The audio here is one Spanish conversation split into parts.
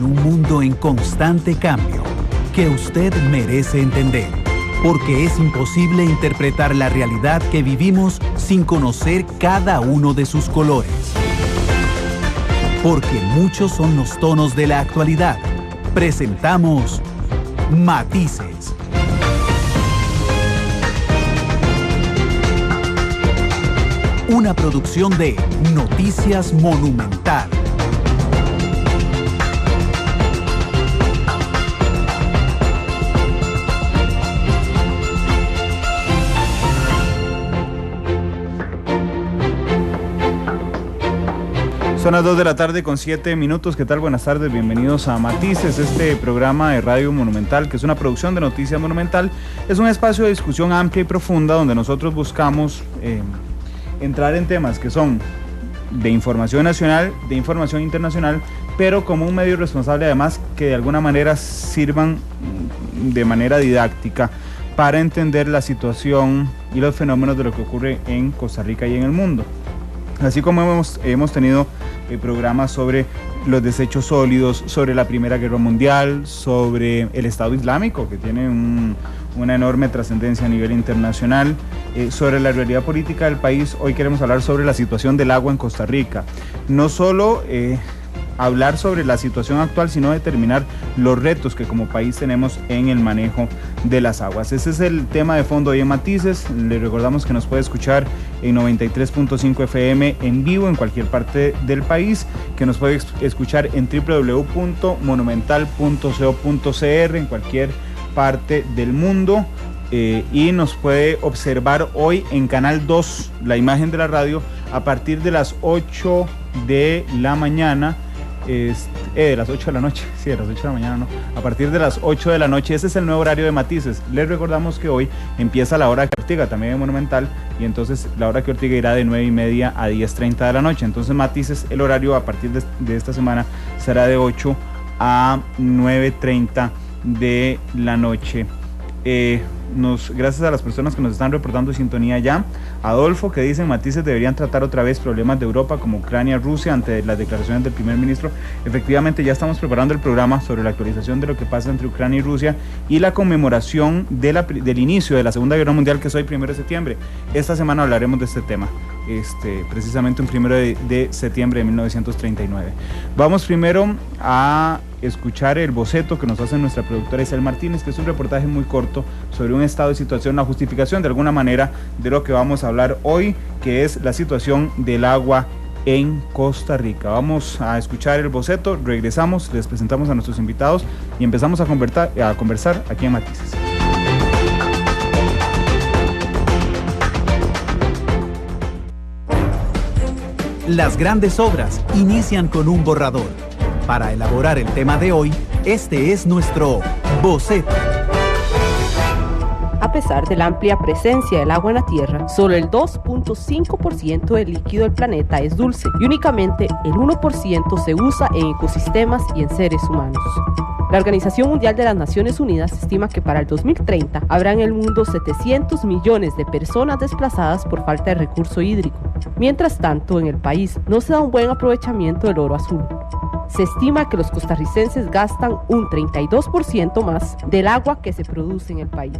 en un mundo en constante cambio que usted merece entender, porque es imposible interpretar la realidad que vivimos sin conocer cada uno de sus colores. Porque muchos son los tonos de la actualidad. Presentamos Matices. Una producción de Noticias Monumental. Son las 2 de la tarde con 7 minutos. ¿Qué tal? Buenas tardes, bienvenidos a Matices, este programa de Radio Monumental, que es una producción de Noticias Monumental. Es un espacio de discusión amplia y profunda donde nosotros buscamos entrar en temas que son de información nacional, de información internacional, pero como un medio responsable, además, que de alguna manera sirvan de manera didáctica para entender la situación y los fenómenos de lo que ocurre en Costa Rica y en el mundo. Así como hemos tenido programas sobre los desechos sólidos, sobre la Primera Guerra Mundial, sobre el Estado Islámico, que tiene una enorme trascendencia a nivel internacional, sobre la realidad política del país. Hoy queremos hablar sobre la situación del agua en Costa Rica. No solo hablar sobre la situación actual, sino determinar los retos que como país tenemos en el manejo de las aguas. Ese es el tema de fondo hoy en Matices. Le recordamos que nos puede escuchar en 93.5 FM en vivo en cualquier parte del país, que nos puede escuchar en www.monumental.co.cr en cualquier parte del mundo, y nos puede observar hoy en Canal 2, la imagen de la radio, a partir de las 8 de la mañana. De las 8 de la noche, sí, de las 8 de la mañana no, a partir de las 8 de la noche. Ese es el nuevo horario de Matices. Les recordamos que hoy empieza la hora que Ortiga, también en Monumental, y entonces la hora que Ortiga irá de 9:30 a 10:30 de la noche. Entonces Matices, el horario a partir de esta semana será de 8 a 9:30 de la noche. Gracias a las personas que nos están reportando sintonía ya. Adolfo, que dice: Matices deberían tratar otra vez problemas de Europa como Ucrania, Rusia, ante las declaraciones del primer ministro. Efectivamente, ya estamos preparando el programa sobre la actualización de lo que pasa entre Ucrania y Rusia y la conmemoración del inicio de la Segunda Guerra Mundial, que es hoy 1 de septiembre. Esta semana hablaremos de este tema, precisamente un 1 de septiembre de 1939. Vamos primero a escuchar el boceto que nos hace nuestra productora Isabel Martínez, que es un reportaje muy corto sobre un estado de situación, una justificación de alguna manera de lo que vamos a hablar hoy, que es la situación del agua en Costa Rica. Vamos a escuchar el boceto, regresamos, les presentamos a nuestros invitados y empezamos a conversar aquí en Matices. Las grandes obras inician con un borrador. Para elaborar el tema de hoy, este es nuestro boceto. A pesar de la amplia presencia del agua en la Tierra, solo el 2.5% del líquido del planeta es dulce y únicamente el 1% se usa en ecosistemas y en seres humanos. La Organización Mundial de las Naciones Unidas estima que para el 2030 habrá en el mundo 700 millones de personas desplazadas por falta de recurso hídrico. Mientras tanto, en el país no se da un buen aprovechamiento del oro azul. Se estima que los costarricenses gastan un 32% más del agua que se produce en el país.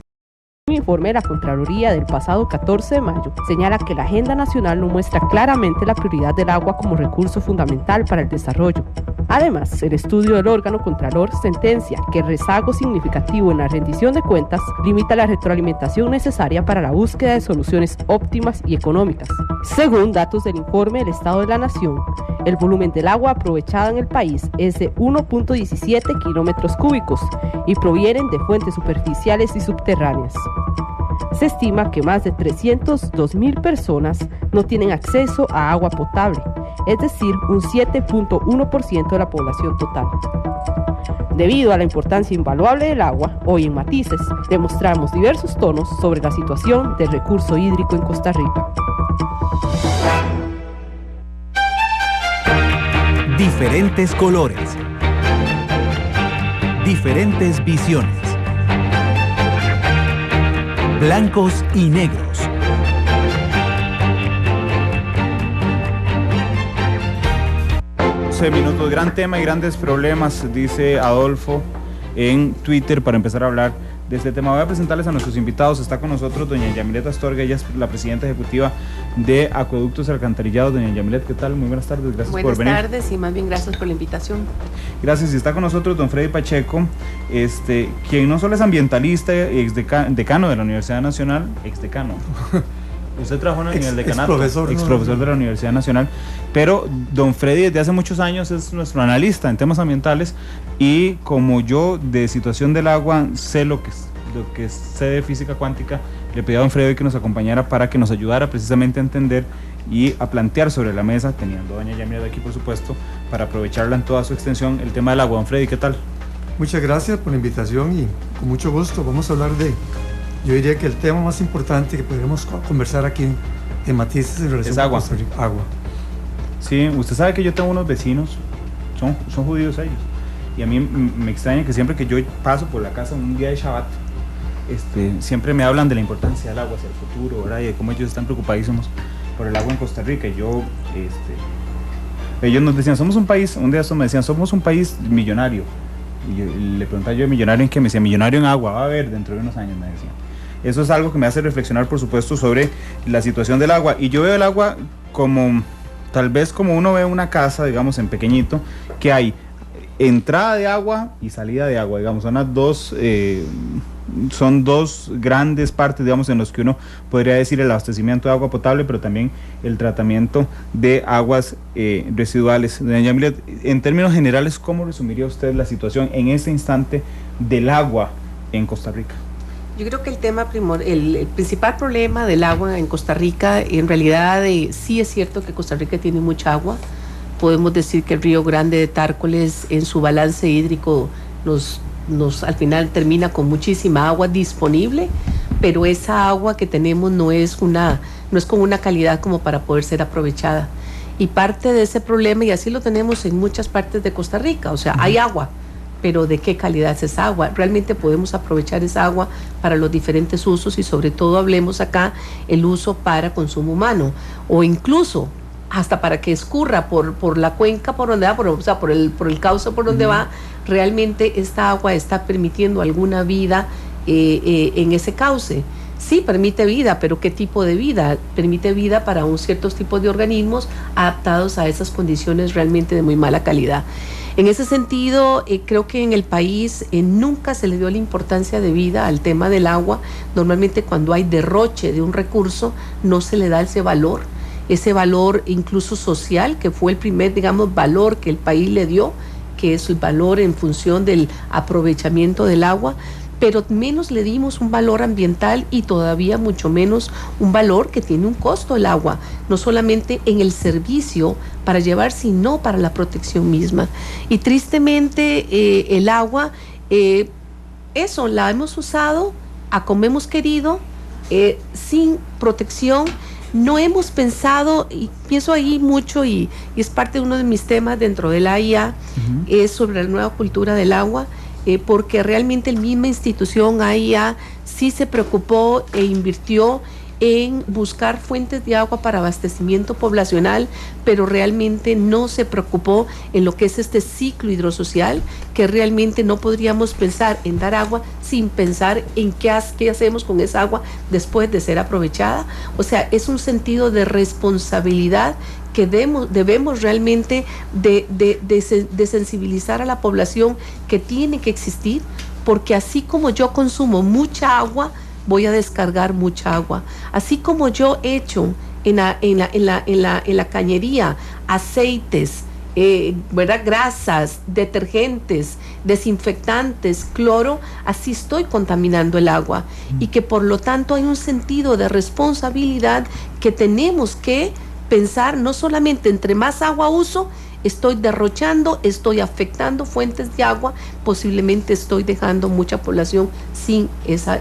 Un informe de la Contraloría del pasado 14 de mayo señala que la Agenda Nacional no muestra claramente la prioridad del agua como recurso fundamental para el desarrollo. Además, el estudio del órgano Contralor sentencia que el rezago significativo en la rendición de cuentas limita la retroalimentación necesaria para la búsqueda de soluciones óptimas y económicas. Según datos del informe del Estado de la Nación, el volumen del agua aprovechada en el país es de 1.17 kilómetros cúbicos y provienen de fuentes superficiales y subterráneas. Se estima que más de 302,000 personas no tienen acceso a agua potable, es decir, un 7.1% de la población total. Debido a la importancia invaluable del agua, hoy en Matices demostramos diversos tonos sobre la situación del recurso hídrico en Costa Rica. Diferentes colores, diferentes visiones, blancos y negros. 12 minutos, gran tema y grandes problemas, dice Adolfo en Twitter, para empezar a hablar de este tema. Voy a presentarles a nuestros invitados. Está con nosotros doña Yamilet Astorga, ella es la presidenta ejecutiva de Acueductos y Alcantarillados. Doña Yamilet, ¿qué tal? Muy buenas tardes, gracias por venir. Buenas tardes y más bien gracias por la invitación. Gracias. Y está con nosotros don Freddy Pacheco, quien no solo es ambientalista, decano de la Universidad Nacional, exdecano. Usted trabajó en el decanato, exprofesor de la Universidad Nacional, pero don Freddy desde hace muchos años es nuestro analista en temas ambientales, y como yo de situación del agua sé lo que sé de física cuántica, le pedí a don Freddy que nos acompañara para que nos ayudara precisamente a entender y a plantear sobre la mesa, teniendo a doña Yamila aquí por supuesto, para aprovecharla en toda su extensión, el tema del agua. Don Freddy, ¿qué tal? Muchas gracias por la invitación y con mucho gusto vamos a hablar yo diría que el tema más importante que podríamos conversar aquí en Matices en relación es agua. Con agua. Sí, usted sabe que yo tengo unos vecinos, son judíos ellos, y a mí me extraña que siempre que yo paso por la casa un día de Shabbat, siempre me hablan de la importancia del agua hacia el futuro, ¿verdad? Y de cómo ellos están preocupadísimos por el agua en Costa Rica. Y yo, ellos nos decían, somos un país, un día me decían, somos un país millonario. Y le preguntaba yo, ¿millonario en qué? Me decía, millonario en agua, va a haber dentro de unos años, me decían. Eso es algo que me hace reflexionar, por supuesto, sobre la situación del agua. Y yo veo el agua como, tal vez como uno ve una casa, digamos, en pequeñito, que hay entrada de agua y salida de agua, digamos, son dos grandes partes, digamos, en los que uno podría decir el abastecimiento de agua potable, pero también el tratamiento de aguas residuales. Doña Yamilet, en términos generales, ¿cómo resumiría usted la situación en este instante del agua en Costa Rica? Yo creo que el principal problema del agua en Costa Rica, en realidad sí es cierto que Costa Rica tiene mucha agua. Podemos decir que el Río Grande de Tárcoles en su balance hídrico nos al final termina con muchísima agua disponible, pero esa agua que tenemos no es con una calidad como para poder ser aprovechada. Y parte de ese problema, y así lo tenemos en muchas partes de Costa Rica, o sea, hay agua, pero ¿de qué calidad es esa agua? Realmente podemos aprovechar esa agua para los diferentes usos, y sobre todo hablemos acá el uso para consumo humano, o incluso hasta para que escurra por la cuenca por donde va, por el cauce por donde va. Realmente esta agua está permitiendo alguna vida en ese cauce. Sí, permite vida, pero ¿qué tipo de vida? Permite vida para ciertos tipos de organismos adaptados a esas condiciones realmente de muy mala calidad. En ese sentido, creo que en el país nunca se le dio la importancia de vida al tema del agua. Normalmente cuando hay derroche de un recurso no se le da ese valor incluso social, que fue el primer, digamos, valor que el país le dio, que es el valor en función del aprovechamiento del agua, pero menos le dimos un valor ambiental y todavía mucho menos un valor que tiene un costo el agua, no solamente en el servicio para llevar, sino para la protección misma. Y tristemente el agua, la hemos usado a como hemos querido, sin protección. No hemos pensado, y pienso ahí mucho, y es parte de uno de mis temas dentro de la AIA, es sobre la nueva cultura del agua, porque realmente la misma institución AIA sí se preocupó e invirtió en buscar fuentes de agua para abastecimiento poblacional, pero realmente no se preocupó en lo que es este ciclo hidrosocial, que realmente no podríamos pensar en dar agua sin pensar en qué hacemos con esa agua después de ser aprovechada. O sea, es un sentido de responsabilidad que debemos realmente de sensibilizar a la población, que tiene que existir, porque así como yo consumo mucha agua, voy a descargar mucha agua. Así como yo echo en la cañería aceites, grasas, detergentes, desinfectantes, cloro, así estoy contaminando el agua. Y que por lo tanto hay un sentido de responsabilidad que tenemos que pensar, no solamente entre más agua uso, estoy derrochando, estoy afectando fuentes de agua, posiblemente estoy dejando mucha población sin esas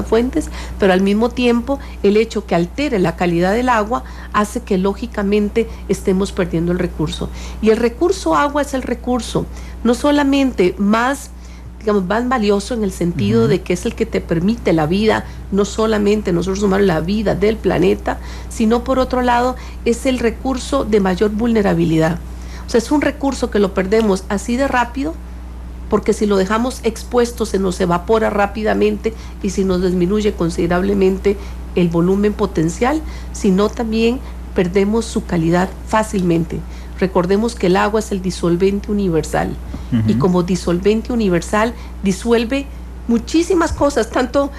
fuentes, pero al mismo tiempo el hecho que altere la calidad del agua hace que lógicamente estemos perdiendo el recurso. Y el recurso agua es el recurso no solamente más valioso en el sentido de que es el que te permite la vida, no solamente nosotros humanos, la vida del planeta, sino por otro lado es el recurso de mayor vulnerabilidad. O sea, es un recurso que lo perdemos así de rápido, porque si lo dejamos expuesto se nos evapora rápidamente y si nos disminuye considerablemente el volumen potencial, sino también perdemos su calidad fácilmente. Recordemos que el agua es el disolvente universal y como disolvente universal disuelve muchísimas cosas, tanto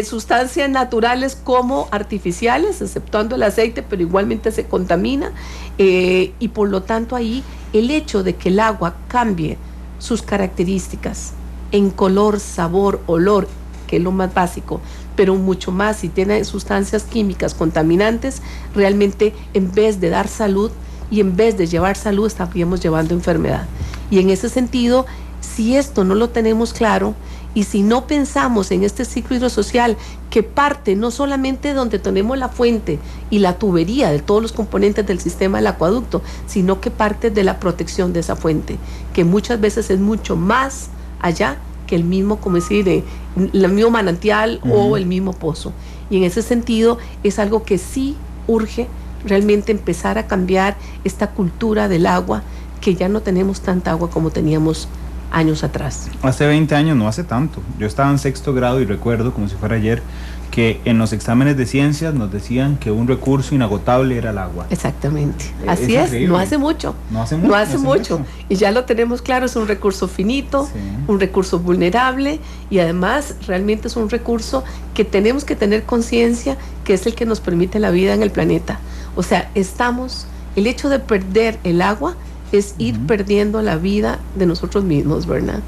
sustancias naturales como artificiales, exceptuando el aceite, pero igualmente se contamina, y por lo tanto ahí el hecho de que el agua cambie sus características en color, sabor, olor, que es lo más básico, pero mucho más si tiene sustancias químicas contaminantes, realmente en vez de dar salud y en vez de llevar salud estaríamos llevando enfermedad. Y en ese sentido, si esto no lo tenemos claro y si no pensamos en este ciclo hidrosocial que parte no solamente donde tenemos la fuente y la tubería de todos los componentes del sistema del acueducto, sino que parte de la protección de esa fuente, que muchas veces es mucho más allá que el mismo, como decir, el mismo manantial o el mismo pozo. Y en ese sentido es algo que sí urge realmente empezar a cambiar esta cultura del agua, que ya no tenemos tanta agua como teníamos años atrás. Hace 20 años, no hace tanto. Yo estaba en 6º grado y recuerdo, como si fuera ayer, que en los exámenes de ciencias nos decían que un recurso inagotable era el agua. Exactamente. Así es, no hace mucho. No hace mucho. Y ya lo tenemos claro, es un recurso finito, sí, un recurso vulnerable y además realmente es un recurso que tenemos que tener conciencia que es el que nos permite la vida en el planeta. O sea, el hecho de perder el agua es ir perdiendo la vida de nosotros mismos, ¿verdad?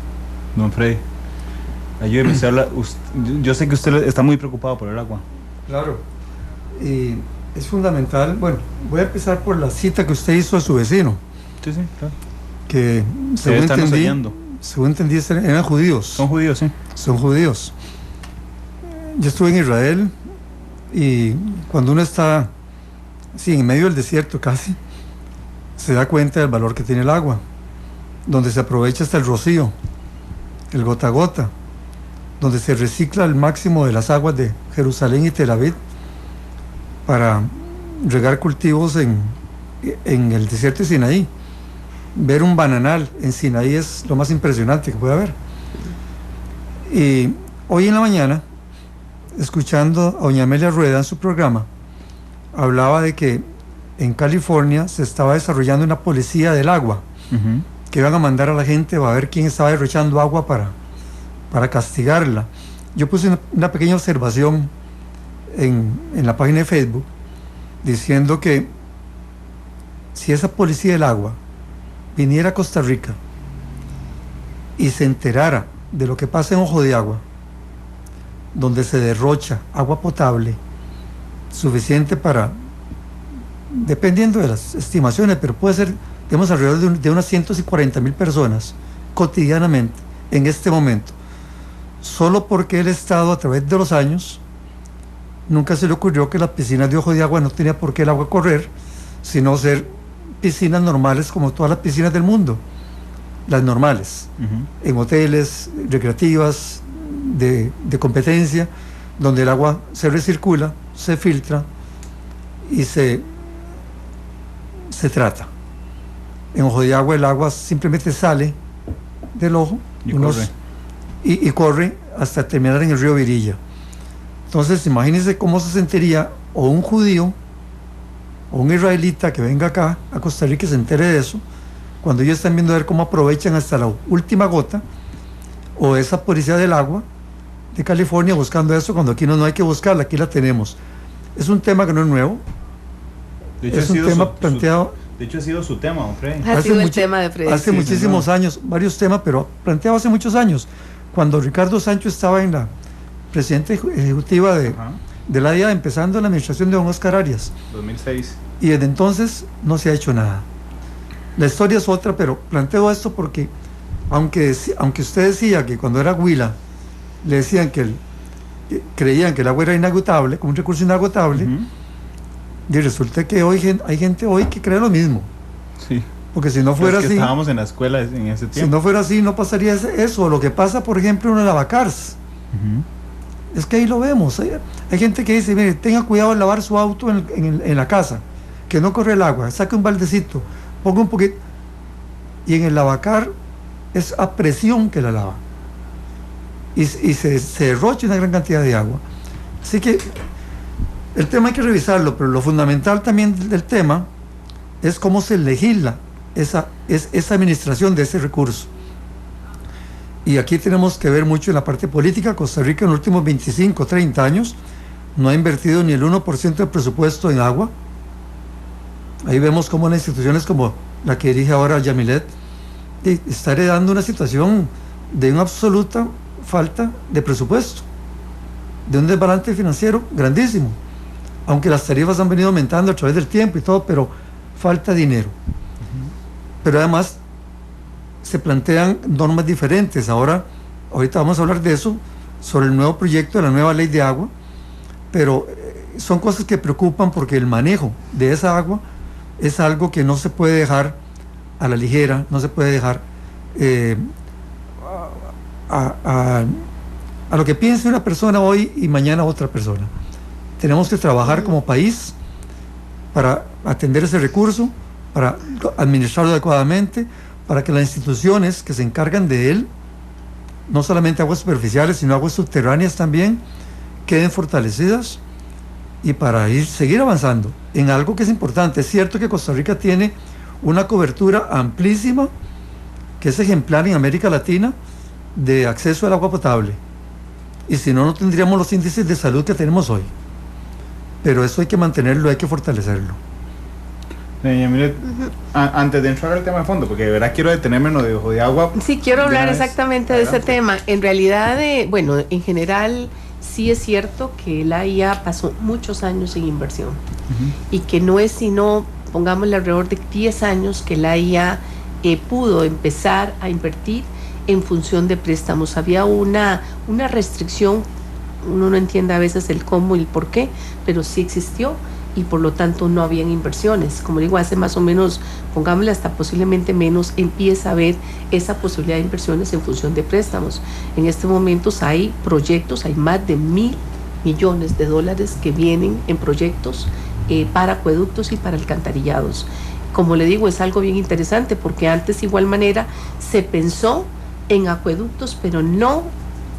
Don Freddy, ayúdeme, yo sé que usted está muy preocupado por el agua. Claro, y es fundamental. Bueno, voy a empezar por la cita que usted hizo a su vecino. Sí, claro. Que según entendí eran judíos. Son judíos, sí. Son judíos. Yo estuve en Israel y cuando uno está en medio del desierto casi, se da cuenta del valor que tiene el agua, donde se aprovecha hasta el rocío, el gota a gota, donde se recicla al máximo de las aguas de Jerusalén y Tel Aviv para regar cultivos en el desierto de Sinaí. Ver un bananal en Sinaí es lo más impresionante que puede haber. Y hoy en la mañana, escuchando a doña Amelia Rueda en su programa, hablaba de que en California se estaba desarrollando una policía del agua, que iban a mandar a la gente a ver quién estaba derrochando agua para castigarla. Yo puse una pequeña observación en la página de Facebook diciendo que si esa policía del agua viniera a Costa Rica y se enterara de lo que pasa en Ojo de Agua, donde se derrocha agua potable suficiente para, dependiendo de las estimaciones, pero puede ser, tenemos alrededor de unas 140,000 personas cotidianamente en este momento, solo porque el Estado a través de los años nunca se le ocurrió que las piscinas de Ojo de Agua no tenía por qué el agua correr, sino ser piscinas normales como todas las piscinas del mundo, las normales, en hoteles, recreativas, de competencia, donde el agua se recircula, se filtra y se en Ojo de Agua el agua simplemente sale del ojo y corre hasta terminar en el río Virilla. Entonces imagínense cómo se sentiría o un judío o un israelita que venga acá a Costa Rica y se entere de eso, cuando ellos están viendo a ver cómo aprovechan hasta la última gota, o esa policía del agua de California buscando eso, cuando aquí no hay que buscarla, aquí la tenemos. Es un tema que no es nuevo. De hecho, es un tema planteado. De hecho, ha sido su tema, don Freddy. Ha sido el tema de Freddy. Hace muchísimos años, varios temas, pero planteado hace muchos años, cuando Ricardo Sancho estaba en la presidenta ejecutiva de la DIA, empezando la administración de don Oscar Arias. 2006. Y desde entonces no se ha hecho nada. La historia es otra, pero planteo esto porque, aunque usted decía que cuando era Huila, le decían que creían que el agua era inagotable, como un recurso inagotable, y resulta que hoy hay gente hoy que cree lo mismo. Sí. Porque si no fuera así, estábamos en la escuela en ese tiempo. Si no fuera así, no pasaría eso. Lo que pasa, por ejemplo, en el Abacars, es que ahí lo vemos. Hay gente que dice, mire, tenga cuidado en lavar su auto en la casa, que no corre el agua, saque un baldecito, ponga un poquito, y en el lavacar es a presión que la lava, y se derrocha una gran cantidad de agua. Así que el tema hay que revisarlo, pero lo fundamental también del tema es cómo se legisla esa administración de ese recurso. Y aquí tenemos que ver mucho en la parte política. Costa Rica en los últimos 25, 30 años no ha invertido ni el 1% del presupuesto en agua. Ahí vemos cómo las instituciones como la que dirige ahora Yamilet está heredando una situación de una absoluta falta de presupuesto, de un desbalance financiero grandísimo, aunque las tarifas han venido aumentando a través del tiempo y todo, pero falta dinero. Pero además se plantean normas diferentes. Ahorita vamos a hablar de eso, sobre el nuevo proyecto de la nueva ley de agua, pero son cosas que preocupan porque el manejo de esa agua es algo que no se puede dejar a la ligera, no se puede dejar a lo que piense una persona hoy y mañana otra persona. Tenemos que trabajar como país para atender ese recurso, para administrarlo adecuadamente, para que las instituciones que se encargan de él, no solamente aguas superficiales, sino aguas subterráneas también, queden fortalecidas, y para seguir avanzando en algo que es importante. Es cierto que Costa Rica tiene una cobertura amplísima, que es ejemplar en América Latina, de acceso al agua potable, y si no, no tendríamos los índices de salud que tenemos hoy. Pero eso hay que mantenerlo, hay que fortalecerlo. Mire, antes de entrar al tema de fondo, porque de verdad quiero detenerme en lo de Ojo de Agua. Sí, quiero hablar exactamente de ese tema. En realidad, bueno, en general sí es cierto que la IA pasó muchos años en inversión, y que no es sino, pongámosle alrededor de 10 años que la IA pudo empezar a invertir en función de préstamos. Había una restricción, uno no entiende a veces el cómo y el por qué, pero sí existió, y por lo tanto no habían inversiones. Como digo, hace más o menos, pongámosle hasta posiblemente menos, empieza a haber esa posibilidad de inversiones en función de préstamos. En este momento hay proyectos, hay más de $1,000 millones que vienen en proyectos para acueductos y para alcantarillados. Como le digo, es algo bien interesante, porque antes de igual manera se pensó en acueductos, pero no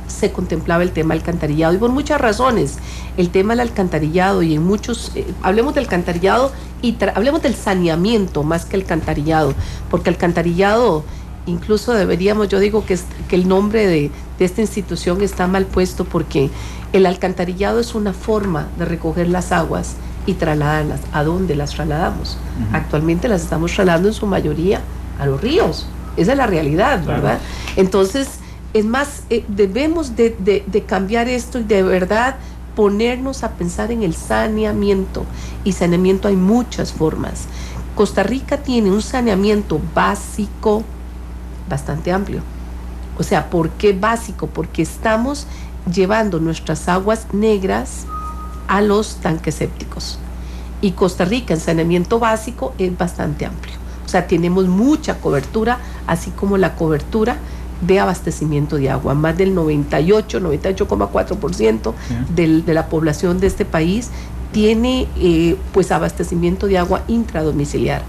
se contemplaba el tema del alcantarillado, y por muchas razones. El tema del alcantarillado, y en muchos, hablemos del alcantarillado y hablemos del saneamiento más que el alcantarillado, porque alcantarillado, incluso deberíamos, yo digo que el nombre de esta institución está mal puesto, porque el alcantarillado es una forma de recoger las aguas y trasladarlas. ¿A dónde las trasladamos? Actualmente las estamos trasladando en su mayoría a los ríos. Esa es la realidad, ¿verdad? Entonces, es más, debemos de cambiar esto y de verdad ponernos a pensar en el saneamiento. Y saneamiento hay muchas formas. Costa Rica tiene un saneamiento básico bastante amplio. O sea, ¿por qué básico? Porque estamos llevando nuestras aguas negras a los tanques sépticos. Y Costa Rica en saneamiento básico es bastante amplio. O sea, tenemos mucha cobertura, así como la cobertura de abastecimiento de agua. Más del 98,4% de la población de este país tiene pues abastecimiento de agua intradomiciliar.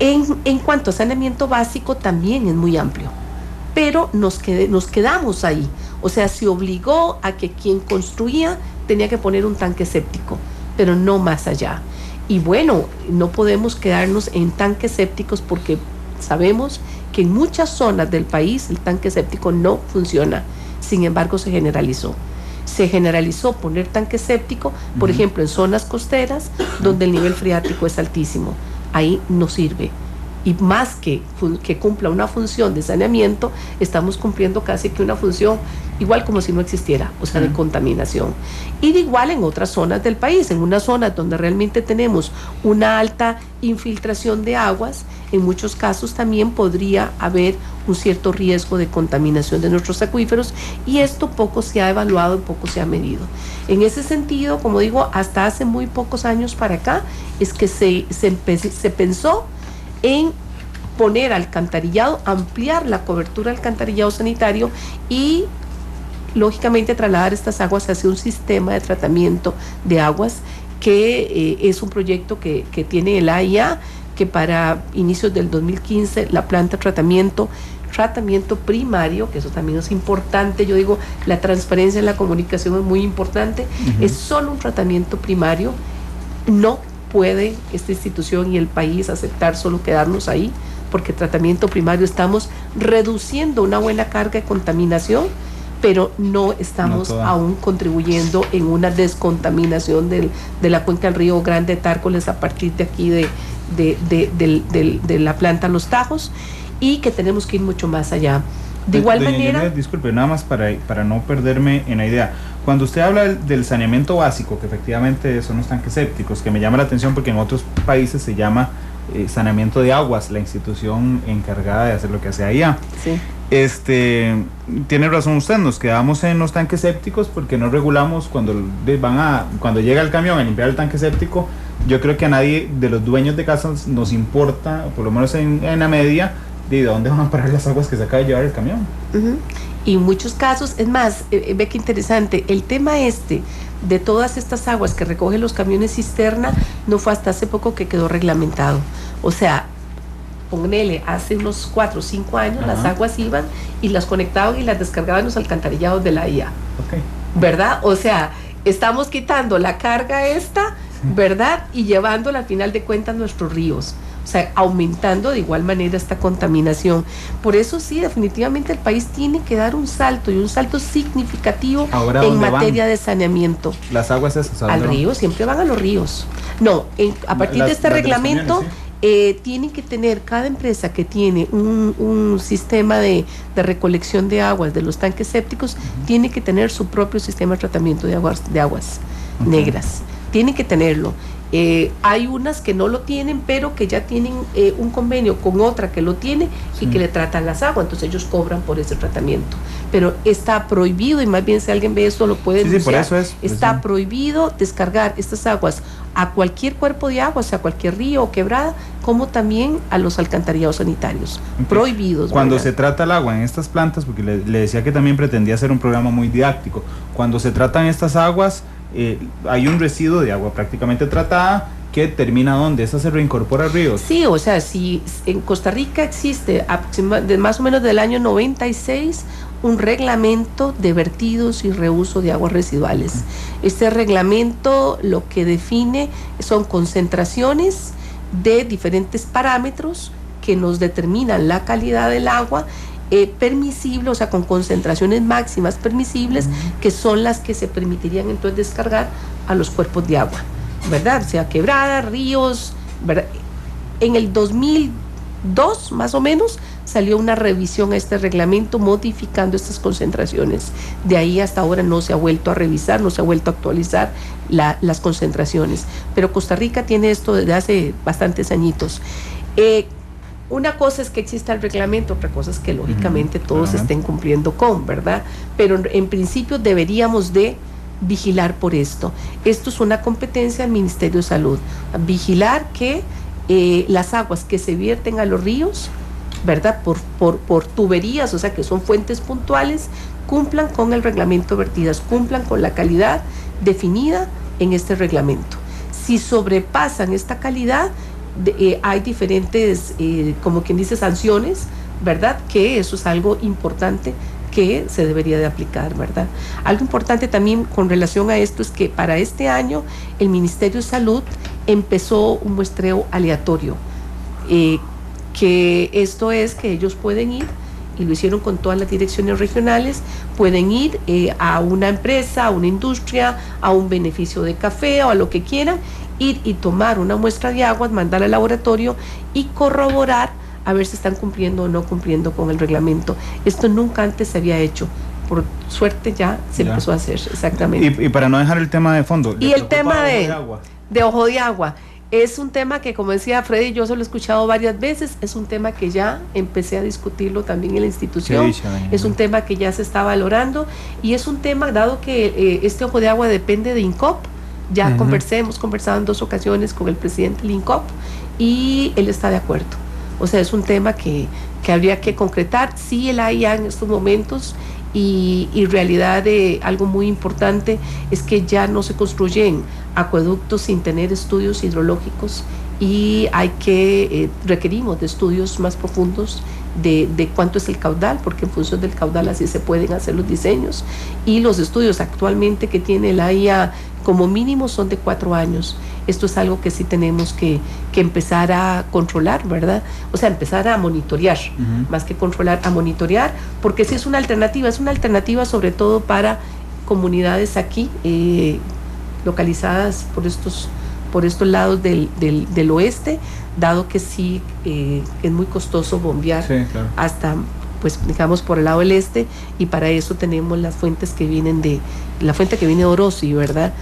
En cuanto a saneamiento básico, también es muy amplio, pero nos quedamos ahí. O sea, se obligó a que quien construía tenía que poner un tanque séptico, pero no más allá. Y bueno, no podemos quedarnos en tanques sépticos, porque sabemos que en muchas zonas del país el tanque séptico no funciona. Sin embargo, se generalizó poner tanque séptico, por ejemplo, en zonas costeras donde el nivel freático es altísimo. Ahí no sirve. Y más que cumpla una función de saneamiento, estamos cumpliendo casi que una función igual como si no existiera, o sea, de contaminación. Y de igual en otras zonas del país, en unas zonas donde realmente tenemos una alta infiltración de aguas, en muchos casos también podría haber un cierto riesgo de contaminación de nuestros acuíferos, y esto poco se ha evaluado y poco se ha medido. En ese sentido, como digo, hasta hace muy pocos años para acá es que se pensó en poner alcantarillado, ampliar la cobertura de alcantarillado sanitario y lógicamente trasladar estas aguas hacia un sistema de tratamiento de aguas, que es un proyecto que tiene el AIA que para inicios del 2015 la planta tratamiento primario, que eso también es importante, yo digo, la transparencia en la comunicación es muy importante, es solo un tratamiento primario, no puede esta institución y el país aceptar solo quedarnos ahí, porque tratamiento primario estamos reduciendo una buena carga de contaminación, pero no estamos aún contribuyendo en una descontaminación de la cuenca del río Grande de Tárcoles a partir de aquí de la planta Los Tajos, y que tenemos que ir mucho más allá. De igual manera... Disculpe, nada más para no perderme en la idea. Cuando usted habla del saneamiento básico, que efectivamente son los tanques sépticos, que me llama la atención porque en otros países se llama saneamiento de aguas, la institución encargada de hacer lo que hace allá. Sí. Tiene razón usted, nos quedamos en los tanques sépticos porque no regulamos cuando llega el camión a limpiar el tanque séptico. Yo creo que a nadie de los dueños de casas nos importa, por lo menos en la media, de dónde van a parar las aguas que se acaba de llevar el camión. Y en muchos casos, es más, ve que interesante, el tema de todas estas aguas que recogen los camiones cisterna no fue hasta hace poco que quedó reglamentado. O sea, ponele, hace unos 4 o 5 años las aguas iban y las conectaban y las descargaban en los alcantarillados de la IA. ¿Verdad? O sea, estamos quitando la carga ¿verdad? Y llevándola al final de cuentas a nuestros ríos. O sea, aumentando de igual manera esta contaminación. Por eso sí, definitivamente el país tiene que dar un salto, y un salto significativo en materia de saneamiento. Las aguas esas al río, siempre van a los ríos. No, a partir de este reglamento tienen que tener, cada empresa que tiene un sistema de recolección de aguas de los tanques sépticos, tiene que tener su propio sistema de tratamiento de aguas negras. Tienen que tenerlo. Hay unas que no lo tienen, pero que ya tienen un convenio con otra que lo tiene y que le tratan las aguas, entonces ellos cobran por ese tratamiento. Pero está prohibido, y más bien si alguien ve esto lo puede denunciar. Por eso está prohibido descargar estas aguas a cualquier cuerpo de agua, o sea, a cualquier río o quebrada, como también a los alcantarillados sanitarios. Prohibidos. Cuando se trata el agua en estas plantas, porque le decía que también pretendía hacer un programa muy didáctico, cuando se tratan estas aguas, hay un residuo de agua prácticamente tratada que termina ¿dónde? ¿Esa se reincorpora al río? Sí, o sea, si en Costa Rica existe más o menos del año 96 un reglamento de vertidos y reuso de aguas residuales. Este reglamento lo que define son concentraciones de diferentes parámetros que nos determinan la calidad del agua permisible, o sea, con concentraciones máximas permisibles, que son las que se permitirían entonces descargar a los cuerpos de agua, ¿verdad? O sea, quebradas, ríos, ¿verdad? En el 2002, más o menos, salió una revisión a este reglamento modificando estas concentraciones. De ahí hasta ahora no se ha vuelto a revisar, no se ha vuelto a actualizar las concentraciones. Pero Costa Rica tiene esto desde hace bastantes añitos. Una cosa es que exista el reglamento, otra cosa es que lógicamente todos estén cumpliendo con, ¿verdad? Pero en principio deberíamos de vigilar por esto. Esto es una competencia del Ministerio de Salud. Vigilar que las aguas que se vierten a los ríos, ¿verdad? Por tuberías, o sea, que son fuentes puntuales, cumplan con el reglamento de vertidas, cumplan con la calidad definida en este reglamento. Si sobrepasan esta calidad, hay diferentes, como quien dice, sanciones, ¿verdad? Que eso es algo importante que se debería de aplicar, ¿verdad? Algo importante también con relación a esto es que para este año el Ministerio de Salud empezó un muestreo aleatorio, que esto es que ellos pueden ir, y lo hicieron con todas las direcciones regionales, pueden ir a una empresa, a una industria, a un beneficio de café o a lo que quieran, ir y tomar una muestra de aguas, mandar al laboratorio y corroborar a ver si están cumpliendo o no cumpliendo con el reglamento. Esto nunca antes se había hecho. Por suerte ya se empezó a hacer, exactamente. Y para no dejar el tema de fondo. Y el tema de ojo de agua. Es un tema que, como decía Freddy, yo se lo he escuchado varias veces, es un tema que ya empecé a discutirlo también en la institución, es un tema que ya se está valorando, y es un tema, dado que este ojo de agua depende de INCOP, ya hemos conversado en 2 ocasiones con el presidente del INCOP, y él está de acuerdo. O sea, es un tema que habría que concretar. Sí, el AIA en estos momentos, y en realidad algo muy importante es que ya no se construyen acueductos sin tener estudios hidrológicos y requerimos de estudios más profundos de cuánto es el caudal, porque en función del caudal así se pueden hacer los diseños, y los estudios actualmente que tiene la IA como mínimo son de 4 años. Esto es algo que sí tenemos que empezar a controlar, ¿verdad? O sea, empezar a monitorear, más que controlar, a monitorear, porque sí es una alternativa sobre todo para comunidades aquí, localizadas por estos lados del oeste, dado que sí es muy costoso bombear, sí, claro, hasta, pues digamos, por el lado del este, y para eso tenemos las fuentes que vienen la fuente que viene de Orosi, ¿verdad?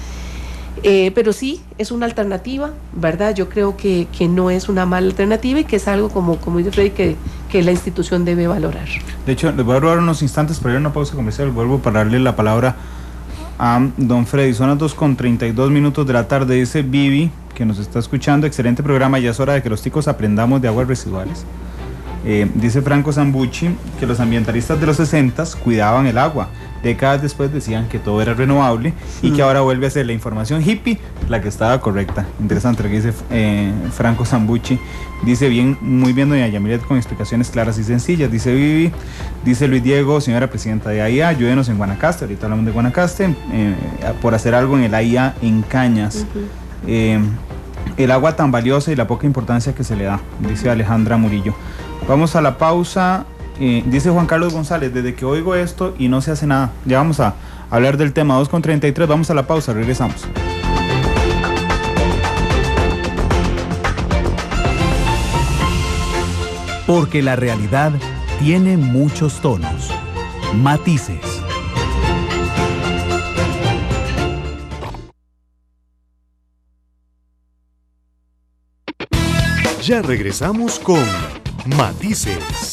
Pero sí, es una alternativa, ¿verdad? Yo creo que no es una mala alternativa y que es algo, como dice Freddy, que la institución debe valorar. De hecho, les voy a robar unos instantes para ir a una pausa comercial. Vuelvo para darle la palabra a don Freddy. Son las 2:32 de la tarde. Dice Vivi, que nos está escuchando: excelente programa, ya es hora de que los ticos aprendamos de aguas residuales. Dice Franco Zambucci que los ambientalistas de los 60s cuidaban el agua. Décadas después decían que todo era renovable y que ahora vuelve a ser la información hippie la que estaba correcta. Interesante lo que dice Franco Zambucci. Dice muy bien doña Yamilet, con explicaciones claras y sencillas. Dice Vivi, dice Luis Diego: señora presidenta de AIA, ayúdenos en Guanacaste. Ahorita hablamos de Guanacaste, por hacer algo en el AIA en Cañas. El agua tan valiosa y la poca importancia que se le da, dice Alejandra Murillo. Vamos a la pausa. Dice Juan Carlos González: desde que oigo esto y no se hace nada. Ya vamos a hablar del tema. 2:33, vamos a la pausa, regresamos. Porque la realidad tiene muchos tonos, matices. Ya regresamos con Matices.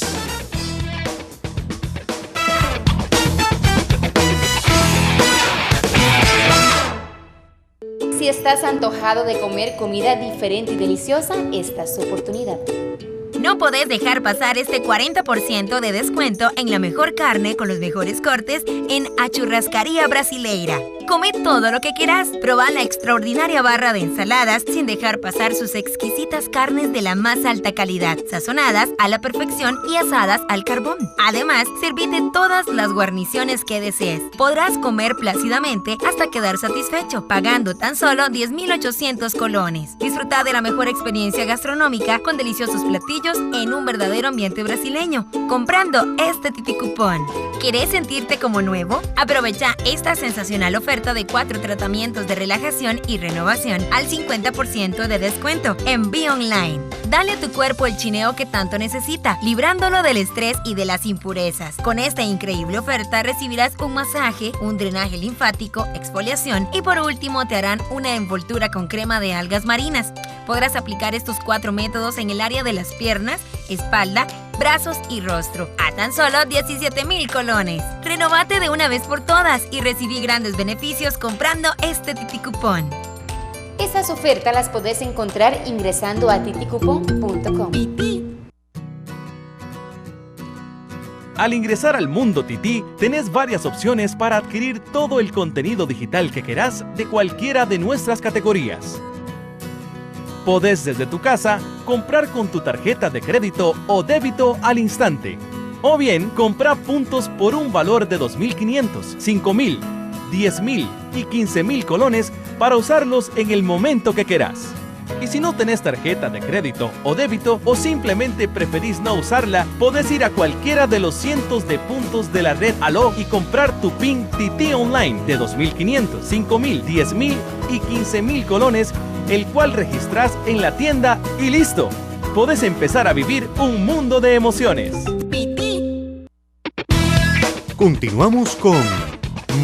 Si estás antojado de comer comida diferente y deliciosa, esta es su oportunidad. No podés dejar pasar este 40% de descuento en la mejor carne con los mejores cortes en A Churrascaria Brasileira. Come todo lo que quieras. Proba la extraordinaria barra de ensaladas sin dejar pasar sus exquisitas carnes de la más alta calidad, sazonadas a la perfección y asadas al carbón. Además, servite todas las guarniciones que desees. Podrás comer plácidamente hasta quedar satisfecho, pagando tan solo 10.800 colones. Disfruta de la mejor experiencia gastronómica con deliciosos platillos en un verdadero ambiente brasileño, comprando este Titicupón. ¿Querés sentirte como nuevo? Aprovecha esta sensacional oferta de 4 tratamientos de relajación y renovación al 50% de descuento en Be Online. Dale a tu cuerpo el chineo que tanto necesita, librándolo del estrés y de las impurezas. Con esta increíble oferta recibirás un masaje, un drenaje linfático, exfoliación y por último te harán una envoltura con crema de algas marinas. Podrás aplicar estos 4 métodos en el área de las piernas, espalda, brazos y rostro, a tan solo 17.000 colones. Renovate de una vez por todas y recibí grandes beneficios comprando este Titicupón. Esas ofertas las podés encontrar ingresando a titicupón.com. Al ingresar al Mundo Tití, tenés varias opciones para adquirir todo el contenido digital que querás de cualquiera de nuestras categorías. Podés desde tu casa comprar con tu tarjeta de crédito o débito al instante. O bien, comprar puntos por un valor de 2.500, 5.000, 10.000 y 15.000 colones para usarlos en el momento que querás. Y si no tenés tarjeta de crédito o débito o simplemente preferís no usarla, podés ir a cualquiera de los cientos de puntos de la red Aló y comprar tu PIN Tití Online de 2.500, 5.000, 10.000 y 15.000 colones, el cual registrás en la tienda y listo. Podés empezar a vivir un mundo de emociones. ¡Pití! Continuamos con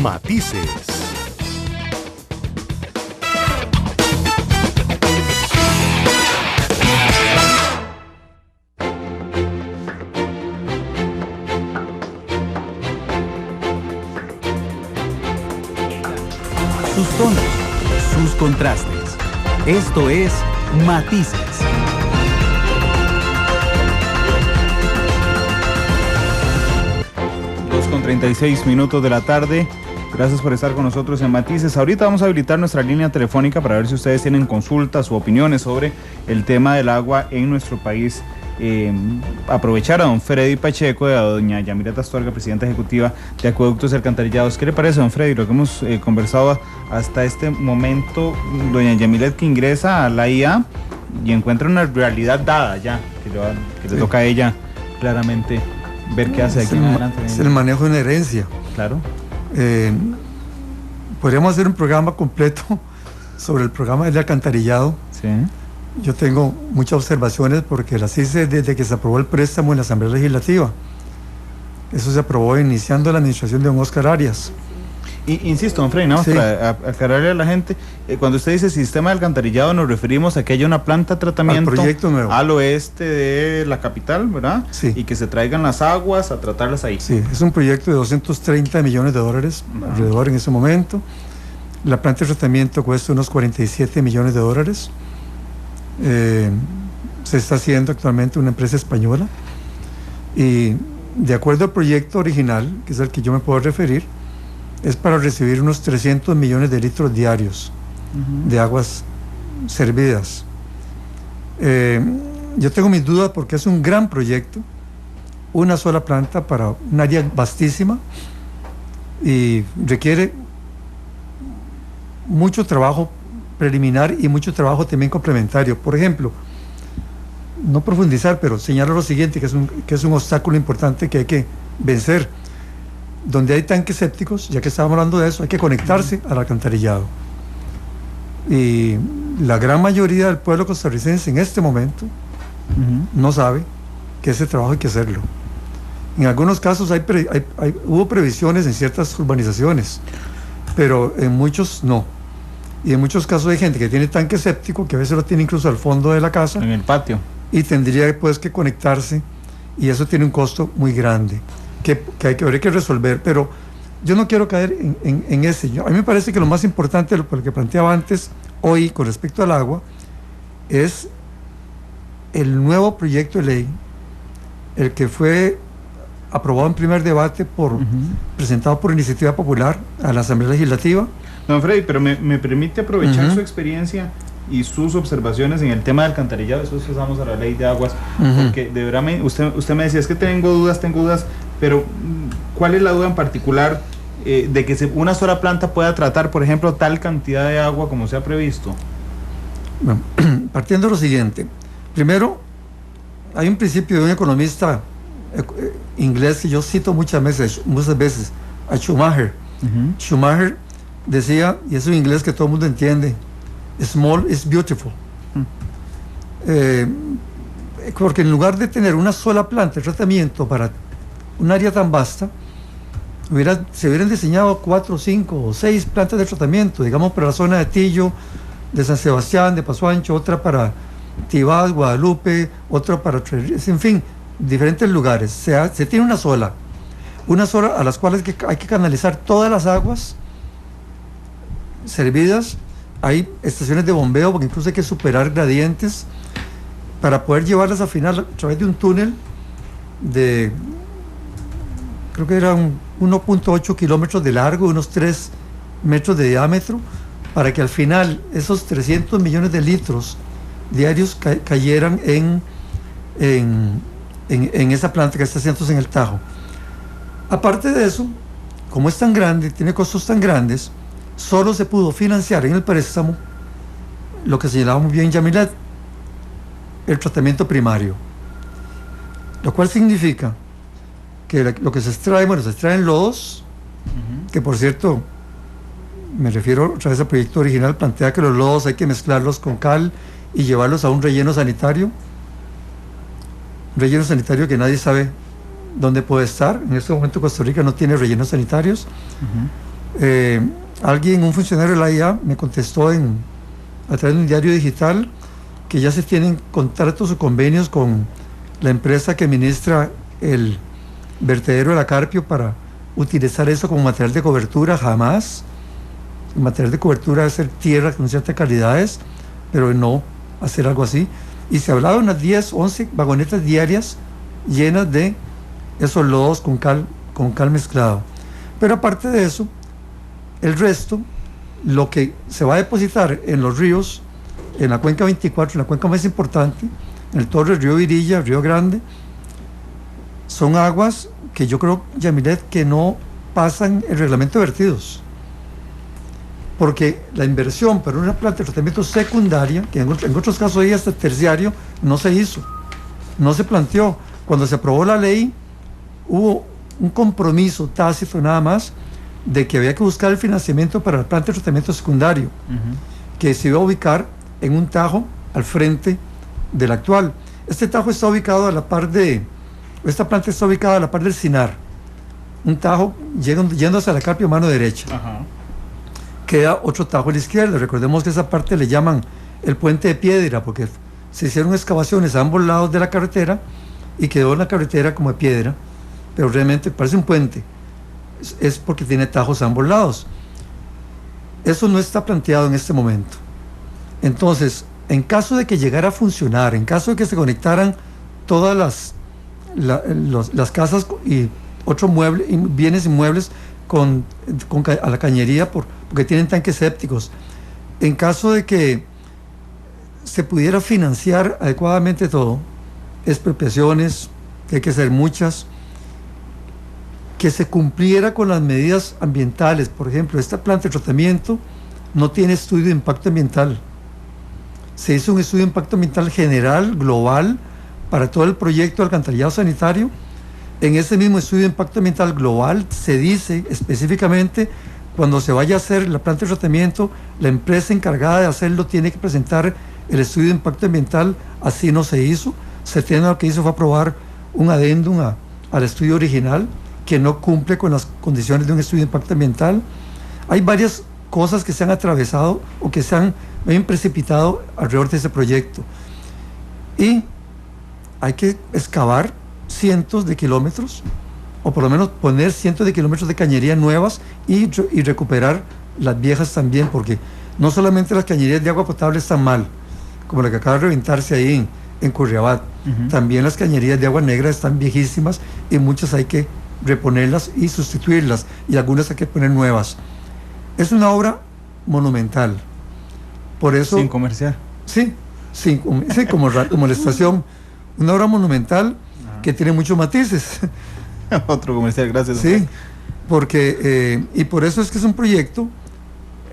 Matices. Sus tonos, sus contrastes. Esto es Matices. Con 36 minutos de la tarde. Gracias por estar con nosotros en Matices. Ahorita vamos a habilitar nuestra línea telefónica para ver si ustedes tienen consultas o opiniones sobre el tema del agua en nuestro país. Aprovechar a don Freddy Pacheco y a doña Yamilet Astorga, presidenta ejecutiva de Acueductos y Alcantarillados. ¿Qué le parece, don Freddy, lo que hemos conversado hasta este momento? Doña Yamilet, que ingresa a la IA y encuentra una realidad dada ya, que le toca a ella claramente ver qué hace aquí en adelante. Es el manejo de una herencia. Claro. Podríamos hacer un programa completo sobre el programa del alcantarillado. Sí. Yo tengo muchas observaciones porque las hice desde que se aprobó el préstamo en la Asamblea Legislativa. Eso se aprobó iniciando la administración de don Oscar Arias. Y insisto, don Freddy, sí, para aclararle a la gente, cuando usted dice sistema de alcantarillado, nos referimos a que haya una planta de tratamiento al proyecto nuevo al oeste de la capital, ¿verdad? Sí. Y que se traigan las aguas a tratarlas ahí. Sí, es un proyecto de 230 millones de dólares alrededor en ese momento. La planta de tratamiento cuesta unos 47 millones de dólares. Se está haciendo actualmente una empresa española y de acuerdo al proyecto original, que es al que yo me puedo referir, es para recibir unos 300 millones de litros diarios de aguas servidas. Yo tengo mis dudas porque es un gran proyecto, una sola planta para un área vastísima y requiere mucho trabajo preliminar y mucho trabajo también complementario. Por ejemplo, no profundizar, pero señalo lo siguiente, que es un obstáculo importante que hay que vencer. Donde hay tanques sépticos, ya que estábamos hablando de eso, hay que conectarse al alcantarillado. Y la gran mayoría del pueblo costarricense en este momento no sabe que ese trabajo hay que hacerlo. En algunos casos hubo previsiones en ciertas urbanizaciones, pero en muchos no. Y en muchos casos hay gente que tiene tanque séptico, que a veces lo tiene incluso al fondo de la casa. En el patio. Y tendría pues que conectarse, y eso tiene un costo muy grande, que habría que resolver. Pero yo no quiero caer en ese. A mí me parece que lo más importante, por lo que planteaba antes, hoy, con respecto al agua, es el nuevo proyecto de ley, el que fue aprobado en primer debate, presentado por Iniciativa Popular a la Asamblea Legislativa. Don Freddy, pero me permite aprovechar su experiencia y sus observaciones en el tema del alcantarillado. Después pasamos a la ley de aguas, porque de verdad usted me decía, es que tengo dudas, pero ¿cuál es la duda en particular de que una sola planta pueda tratar, por ejemplo, tal cantidad de agua como se ha previsto? Bueno, partiendo de lo siguiente, primero, hay un principio de un economista inglés que yo cito muchas veces, a Schumacher. Schumacher decía, y es un inglés que todo el mundo entiende, small is beautiful. Porque en lugar de tener una sola planta de tratamiento para un área tan vasta, se hubieran diseñado 4, 5 o 6 plantas de tratamiento, digamos para la zona de Tillo, de San Sebastián, de Paso Ancho, otra para Tibás, Guadalupe, otra para en fin, diferentes lugares. Se tiene una sola a las cuales hay que canalizar todas las aguas servidas. Hay estaciones de bombeo, porque incluso hay que superar gradientes para poder llevarlas al final a través de un túnel de, creo que era 1.8 kilómetros de largo, unos 3 metros de diámetro, para que al final esos 300 millones de litros diarios cayeran en esa planta que está haciéndose en el Tajo. Aparte de eso, como es tan grande, tiene costos tan grandes, solo se pudo financiar en el préstamo lo que señalaba muy bien Yamilet, el tratamiento primario, lo cual significa que lo que se extrae, se extraen lodos, que por cierto, me refiero otra vez al proyecto original, plantea que los lodos hay que mezclarlos con cal y llevarlos a un relleno sanitario que nadie sabe dónde puede estar. En este momento Costa Rica no tiene rellenos sanitarios. Un funcionario de la IA me contestó a través de un diario digital que ya se tienen contratos o convenios con la empresa que administra el vertedero de la Carpio para utilizar eso como material de cobertura. Jamás. El material de cobertura debe ser tierra con ciertas calidades, pero no hacer algo así. Y se hablaba de unas 10, 11 vagonetas diarias llenas de esos lodos con cal mezclado. Pero aparte de eso, El resto, lo que se va a depositar en los ríos, en la cuenca 24, en la cuenca más importante, en el Torres, Río Virilla, Río Grande, son aguas que yo creo, Yamilet, que no pasan el reglamento de vertidos. Porque la inversión para una planta de tratamiento secundaria, que en otros casos ahí hasta terciario, no se hizo, no se planteó. Cuando se aprobó la ley, hubo un compromiso tácito nada más de que había que buscar el financiamiento para la planta de tratamiento secundario, que se iba a ubicar en un tajo al frente del actual. Este tajo está ubicado a la par de, esta planta está ubicada a la par del Sinar, un tajo yendo hacia la Carpio mano derecha. Queda otro tajo a la izquierda. Recordemos que esa parte le llaman el puente de piedra, porque se hicieron excavaciones a ambos lados de la carretera y quedó la carretera como de piedra, pero realmente parece un puente, es porque tiene tajos a ambos lados. Eso no está planteado en este momento. Entonces, en caso de que llegara a funcionar, en caso de que se conectaran todas las casas y otros muebles, bienes inmuebles a la cañería porque tienen tanques sépticos, en caso de que se pudiera financiar adecuadamente todo, expropiaciones, que hay que hacer muchas, que se cumpliera con las medidas ambientales. Por ejemplo, esta planta de tratamiento no tiene estudio de impacto ambiental. Se hizo un estudio de impacto ambiental general, global, para todo el proyecto de alcantarillado sanitario. En ese mismo estudio de impacto ambiental global se dice específicamente, cuando se vaya a hacer la planta de tratamiento, la empresa encargada de hacerlo tiene que presentar el estudio de impacto ambiental. Así no se hizo. Setena lo que hizo fue aprobar un adendum al estudio original que no cumple con las condiciones de un estudio de impacto ambiental. Hay varias cosas que se han atravesado o que se han precipitado alrededor de ese proyecto, y hay que excavar cientos de kilómetros, o por lo menos poner cientos de kilómetros de cañerías nuevas y recuperar las viejas también, porque no solamente las cañerías de agua potable están mal, como la que acaba de reventarse ahí en Curriabat, también las cañerías de agua negra están viejísimas y muchas hay que reponerlas y sustituirlas, y algunas hay que poner nuevas. Es una obra monumental. Por eso, sin comercial. Sí, como la estación. Una obra monumental que tiene muchos matices. Otro comercial, gracias. Sí, porque, y por eso es que es un proyecto,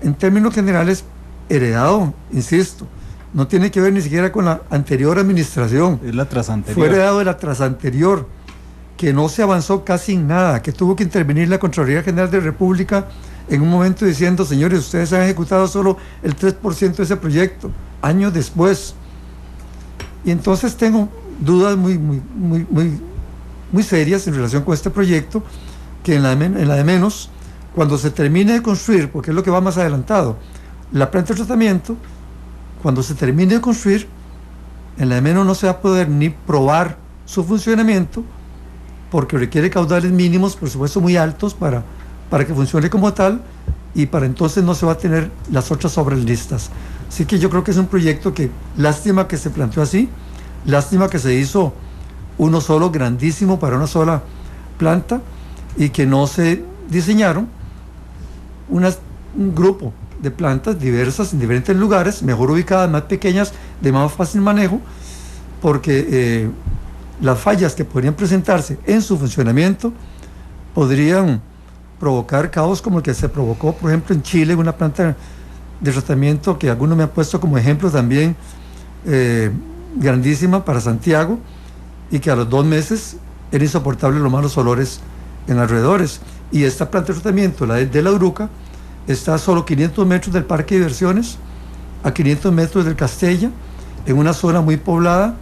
en términos generales, heredado, insisto. No tiene que ver ni siquiera con la anterior administración. Es la trasanterior. Fue heredado de la trasanterior, que no se avanzó casi en nada, que tuvo que intervenir la Contraloría General de la República en un momento diciendo: señores, ustedes han ejecutado solo el 3% de ese proyecto, años después. Y entonces tengo dudas muy serias en relación con este proyecto, que en la de menos, cuando se termine de construir, porque es lo que va más adelantado, la planta de tratamiento, cuando se termine de construir, en la de menos no se va a poder ni probar su funcionamiento, porque requiere caudales mínimos, por supuesto muy altos, para que funcione como tal, y para entonces no se va a tener las otras obras listas. Así que yo creo que es un proyecto que, lástima que se planteó así, lástima que se hizo uno solo, grandísimo, para una sola planta, y que no se diseñaron un grupo de plantas diversas en diferentes lugares, mejor ubicadas, más pequeñas, de más fácil manejo, porque las fallas que podrían presentarse en su funcionamiento podrían provocar caos como el que se provocó, por ejemplo, en Chile, una planta de tratamiento que algunos me han puesto como ejemplo también, grandísima para Santiago, y que a los 2 meses era insoportable los malos olores en alrededores. Y esta planta de tratamiento, la de La Uruca, está a solo 500 metros del parque de diversiones, a 500 metros del Castella, en una zona muy poblada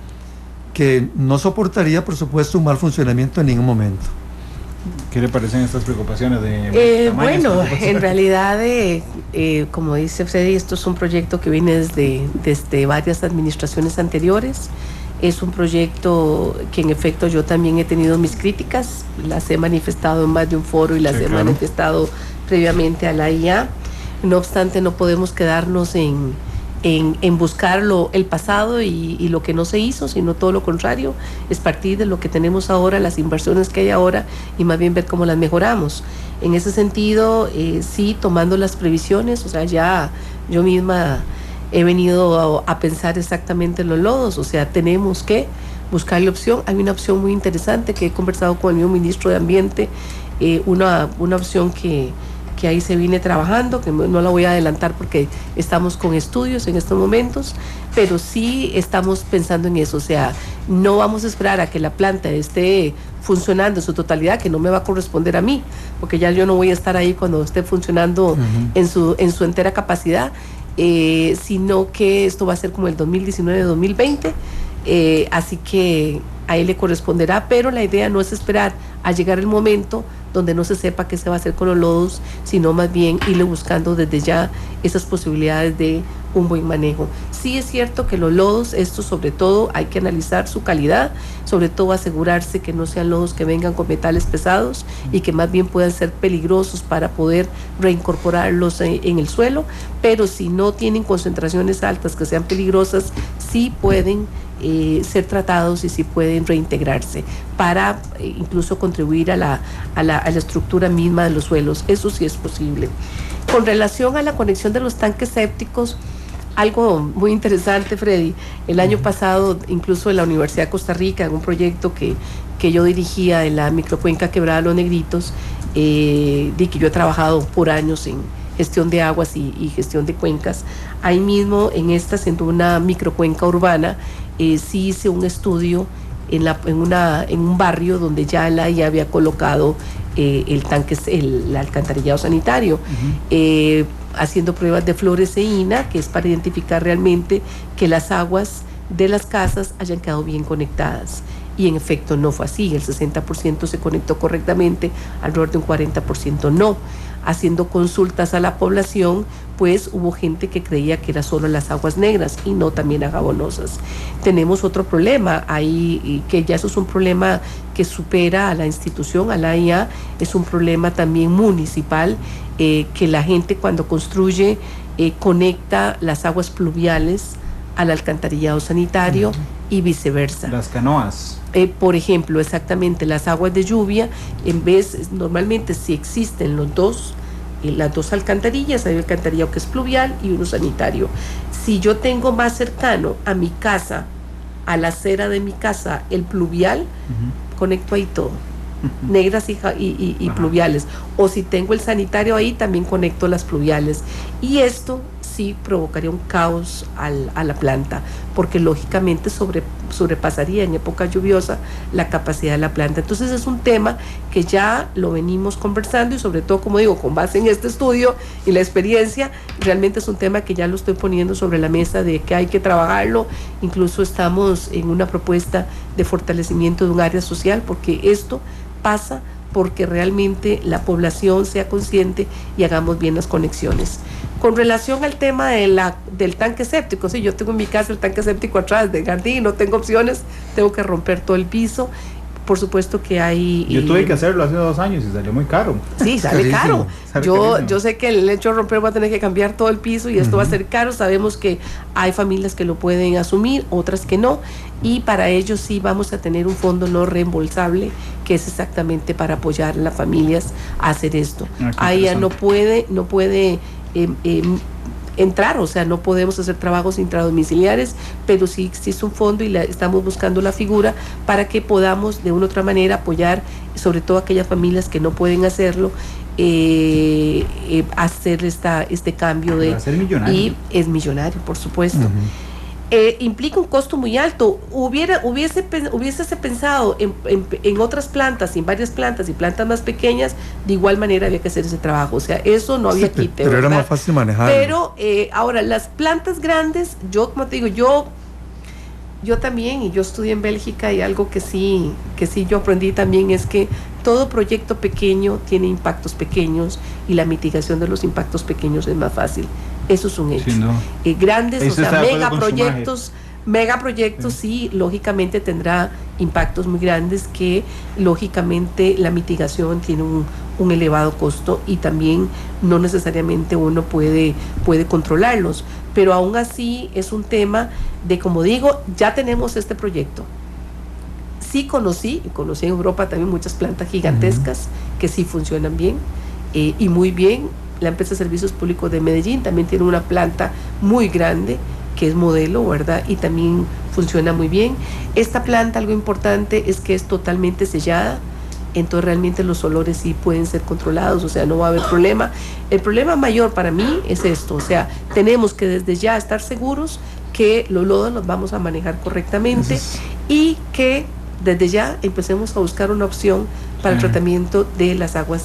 que no soportaría, por supuesto, un mal funcionamiento en ningún momento. ¿Qué le parecen estas preocupaciones de bueno, en realidad, como dice Freddy, esto es un proyecto que viene desde varias administraciones anteriores. Es un proyecto que en efecto yo también he tenido mis críticas, las he manifestado en más de un foro y las he manifestado previamente a la IA. No obstante, no podemos quedarnos en en buscar el pasado y lo que no se hizo, sino todo lo contrario, es partir de lo que tenemos ahora, las inversiones que hay ahora, y más bien ver cómo las mejoramos. En ese sentido, sí, tomando las previsiones, o sea, ya yo misma he venido a pensar exactamente en los lodos, o sea, tenemos que buscar la opción. Hay una opción muy interesante que he conversado con el mismo ministro de Ambiente, una opción que ahí se viene trabajando, que no la voy a adelantar porque estamos con estudios en estos momentos, pero sí estamos pensando en eso, o sea, no vamos a esperar a que la planta esté funcionando en su totalidad, que no me va a corresponder a mí, porque ya yo no voy a estar ahí cuando esté funcionando en su entera capacidad, sino que esto va a ser como el 2019-2020, así que a él le corresponderá, pero la idea no es esperar a llegar el momento donde no se sepa qué se va a hacer con los lodos, sino más bien irle buscando desde ya esas posibilidades de un buen manejo. Sí es cierto que los lodos, esto sobre todo hay que analizar su calidad, sobre todo asegurarse que no sean lodos que vengan con metales pesados y que más bien puedan ser peligrosos para poder reincorporarlos en el suelo, pero si no tienen concentraciones altas que sean peligrosas, sí pueden ser tratados y sí pueden reintegrarse para incluso contribuir a la estructura misma de los suelos. Eso sí es posible. Con relación a la conexión de los tanques sépticos, algo muy interesante, Freddy. El año pasado, incluso en la Universidad de Costa Rica, en un proyecto que yo dirigía en la microcuenca Quebrada Los Negritos, que yo he trabajado por años en gestión de aguas y gestión de cuencas. Ahí mismo, en una microcuenca urbana, sí hice un estudio en un barrio donde ya había colocado el alcantarillado sanitario, haciendo pruebas de fluoresceína, que es para identificar realmente que las aguas de las casas hayan quedado bien conectadas. Y en efecto no fue así, el 60% se conectó correctamente, alrededor de un 40% no. Haciendo consultas a la población, pues hubo gente que creía que era solo las aguas negras y no también a jabonosas. Tenemos otro problema ahí, que ya eso es un problema que supera a la institución, a la AIA, es un problema también municipal, que la gente cuando construye conecta las aguas pluviales al alcantarillado sanitario y viceversa. Las canoas. Por ejemplo, exactamente, las aguas de lluvia, normalmente si existen las dos alcantarillas, hay un alcantarillado que es pluvial y uno sanitario. Si yo tengo más cercano a mi casa, a la acera de mi casa, el pluvial, conecto ahí todo, negras y pluviales. O si tengo el sanitario ahí, también conecto las pluviales. Y esto sí provocaría un caos a la planta, porque lógicamente sobrepasaría en época lluviosa la capacidad de la planta. Entonces es un tema que ya lo venimos conversando y sobre todo, como digo, con base en este estudio y la experiencia, realmente es un tema que ya lo estoy poniendo sobre la mesa de que hay que trabajarlo. Incluso estamos en una propuesta de fortalecimiento de un área social, porque esto pasa porque realmente la población sea consciente y hagamos bien las conexiones. Con relación al tema del tanque séptico, sí, yo tengo en mi casa el tanque séptico atrás del jardín, no tengo opciones, tengo que romper todo el piso. Por supuesto que hay... Yo tuve que hacerlo hace 2 años y salió muy caro. Sí, sale caro. Yo sé que el hecho de romper va a tener que cambiar todo el piso y esto va a ser caro. Sabemos que hay familias que lo pueden asumir, otras que no. Y para ellos sí vamos a tener un fondo no reembolsable, que es exactamente para apoyar a las familias a hacer esto. Ahí ya no puede entrar, o sea, no podemos hacer trabajos intradomiciliares, pero sí existe un fondo y estamos buscando la figura para que podamos de una u otra manera apoyar, sobre todo aquellas familias que no pueden hacerlo, hacer este cambio de... Ser millonario. Y es millonario, por supuesto. Implica un costo muy alto. Hubiese pensado en otras plantas, en varias plantas y plantas más pequeñas, de igual manera había que hacer ese trabajo. O sea, eso no había quite. Pero era más fácil manejar. Pero ahora, las plantas grandes, como te digo, yo también, y yo estudié en Bélgica, y algo que sí yo aprendí también es que todo proyecto pequeño tiene impactos pequeños y la mitigación de los impactos pequeños es más fácil. Eso es un hecho. Sí, ¿no? Grandes, o sea, megaproyectos, sí, lógicamente tendrá impactos muy grandes que lógicamente la mitigación tiene un elevado costo y también no necesariamente uno puede controlarlos, pero aún así es un tema de, como digo, ya tenemos este proyecto. Sí conocí en Europa también muchas plantas gigantescas que sí funcionan bien y muy bien. La empresa de Servicios Públicos de Medellín también tiene una planta muy grande que es modelo, ¿verdad? Y también funciona muy bien. Esta planta, algo importante es que es totalmente sellada, entonces realmente los olores sí pueden ser controlados, o sea, no va a haber problema. El problema mayor para mí es esto, o sea, tenemos que desde ya estar seguros que los lodos los vamos a manejar correctamente y que desde ya empecemos a buscar una opción para el tratamiento de las aguas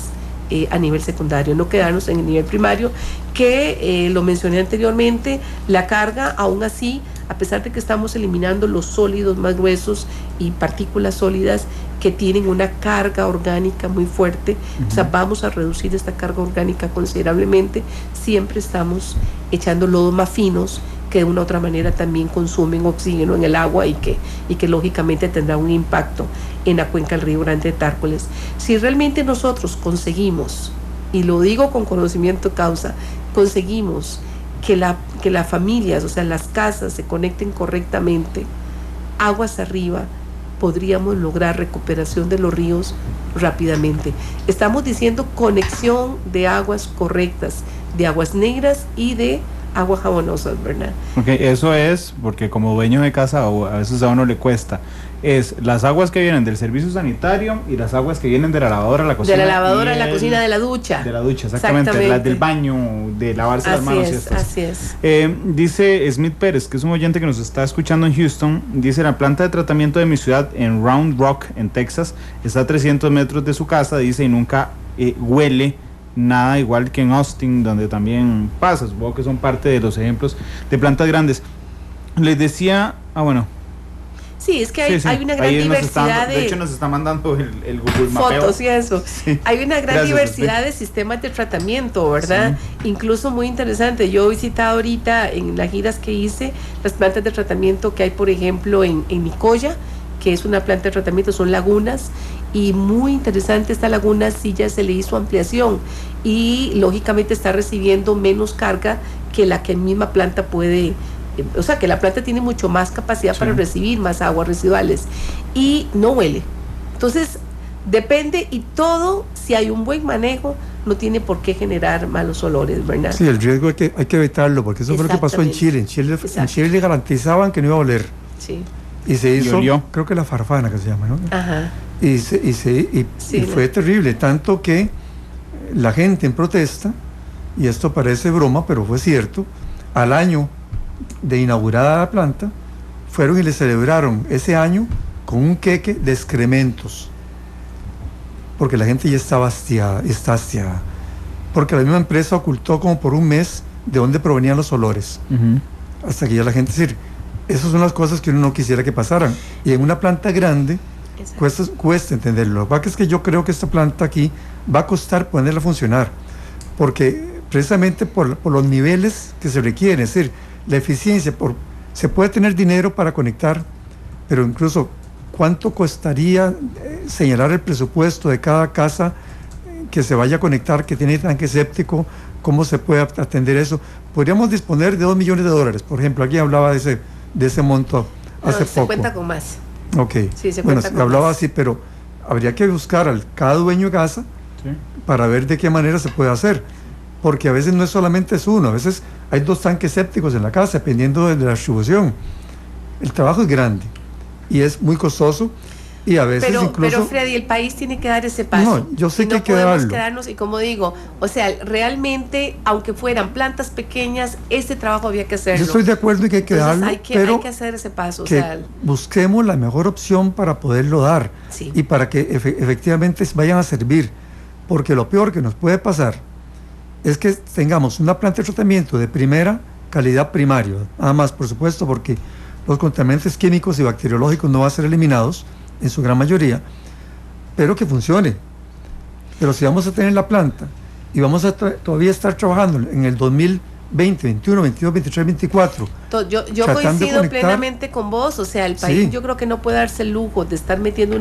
a nivel secundario, no quedarnos en el nivel primario, que lo mencioné anteriormente, la carga aún así, a pesar de que estamos eliminando los sólidos más gruesos y partículas sólidas que tienen una carga orgánica muy fuerte, o sea, vamos a reducir esta carga orgánica considerablemente, siempre estamos echando lodos más finos que de una u otra manera también consumen oxígeno en el agua y que lógicamente tendrá un impacto en la cuenca del río Grande de Tárcoles. Si realmente nosotros conseguimos, y lo digo con conocimiento de causa, conseguimos que las familias, o sea, las casas se conecten correctamente, aguas arriba, podríamos lograr recuperación de los ríos rápidamente. Estamos diciendo conexión de aguas correctas, de aguas negras y de aguas jabonosas, ¿verdad? Ok, eso es porque como dueño de casa a veces a uno le cuesta. Es las aguas que vienen del servicio sanitario y las aguas que vienen de la lavadora a la cocina. De la lavadora a la cocina, de la ducha. De la ducha, exactamente. Las del baño, de lavarse las manos y estas. Así es. Dice Smith Pérez, que es un oyente que nos está escuchando en Houston, dice: la planta de tratamiento de mi ciudad en Round Rock, en Texas, está a 300 metros de su casa, dice, y nunca huele nada, igual que en Austin, donde también pasa. Supongo que son parte de los ejemplos de plantas grandes. Les decía, sí, es que hay una gran diversidad de hecho nos está mandando el Google Mapeo. Fotos y eso. Sí. Hay una gran diversidad de sistemas de tratamiento, ¿verdad? Sí. Incluso muy interesante. Yo he visitado ahorita en las giras que hice las plantas de tratamiento que hay, por ejemplo, en Nicoya, que es una planta de tratamiento, son lagunas, y muy interesante esta laguna, sí ya se le hizo ampliación y lógicamente está recibiendo menos carga que la que misma planta puede. O sea, que la planta tiene mucho más capacidad para recibir más aguas residuales y no huele. Entonces, depende, y todo, si hay un buen manejo, no tiene por qué generar malos olores, ¿verdad? Sí, el riesgo hay que evitarlo, porque eso fue lo que pasó en Chile. En Chile le garantizaban que no iba a oler. Sí. Y se hizo, creo que la farfana que se llama, ¿no? Ajá. Y fue terrible, tanto que la gente en protesta, y esto parece broma, pero fue cierto, al año de inaugurada la planta, fueron y le celebraron ese año con un queque de excrementos, porque la gente ya está hastiada, porque la misma empresa ocultó como por un mes de dónde provenían los olores, hasta que ya la gente, esas son las cosas que uno no quisiera que pasaran, y en una planta grande cuesta entenderlo. Lo que pasa es que yo creo que esta planta aquí va a costar ponerla a funcionar, porque precisamente por los niveles que se requieren, es decir, la eficiencia, se puede tener dinero para conectar, pero incluso cuánto costaría señalar el presupuesto de cada casa que se vaya a conectar, que tiene tanque séptico, cómo se puede atender eso. Podríamos disponer de $2 millones, por ejemplo. Alguien hablaba de ese monto hace poco. Se cuenta con más. Ok, sí, se bueno, cuenta con hablaba más. Así, pero habría que buscar a cada dueño de casa para ver de qué manera se puede hacer, porque a veces no es solamente uno, a veces hay 2 tanques sépticos en la casa, dependiendo de la distribución. El trabajo es grande y es muy costoso, y a veces pero Freddy, el país tiene que dar ese paso. No, yo sé que hay que darlo. No darlo. podemos quedarnos, y como digo, o sea, realmente, aunque fueran plantas pequeñas, este trabajo había que hacerlo. Yo estoy de acuerdo en que hay que darlo, hay que hacer ese paso. Que busquemos la mejor opción para poderlo dar, y para que efectivamente vayan a servir, porque lo peor que nos puede pasar es que tengamos una planta de tratamiento de primera calidad primario, nada más, por supuesto, porque los contaminantes químicos y bacteriológicos no van a ser eliminados en su gran mayoría, pero que funcione. Pero si vamos a tener la planta y vamos a todavía estar trabajando en el 20, 21, 22, 23, 24. Yo coincido plenamente con vos, o sea, el país yo creo que no puede darse el lujo de estar metiendo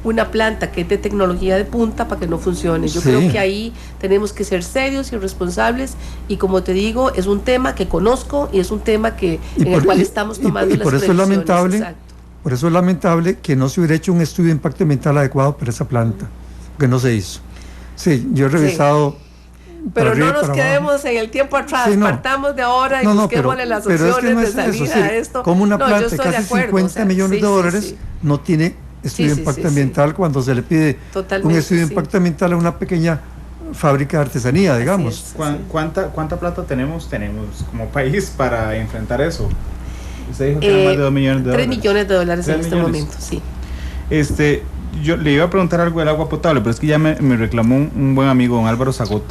una planta que es de tecnología de punta para que no funcione. Yo creo que ahí tenemos que ser serios y responsables, y como te digo, es un tema que conozco y es un tema en el cual estamos tomando las previsiones. Por eso es lamentable que no se hubiera hecho un estudio de impacto ambiental adecuado para esa planta, que no se hizo. Sí, yo he revisado... Pero no nos quedemos en el tiempo atrás, partamos de ahora y busquémosle las opciones de salida a esto. Como una planta de casi 50 millones de dólares no tiene estudio de impacto ambiental cuando se le pide un estudio de impacto ambiental a una pequeña fábrica de artesanía, digamos. ¿Cuánta plata tenemos como país para enfrentar eso? Usted dijo que era más de 2 millones de dólares. 3 millones de dólares en este momento, sí. Yo le iba a preguntar algo del agua potable, pero es que ya me reclamó un buen amigo, don Álvaro Zagot.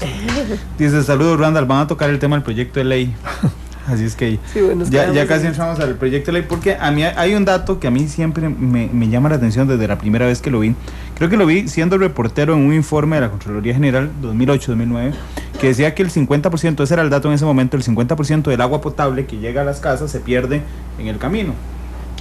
Dice, saludos Randall, van a tocar el tema del proyecto de ley. Así es que ya casi entramos al proyecto de ley, porque a mí hay un dato que a mí siempre me llama la atención desde la primera vez que lo vi. Creo que lo vi siendo reportero en un informe de la Contraloría General 2008-2009, que decía que el 50%, ese era el dato en ese momento, el 50% del agua potable que llega a las casas se pierde en el camino.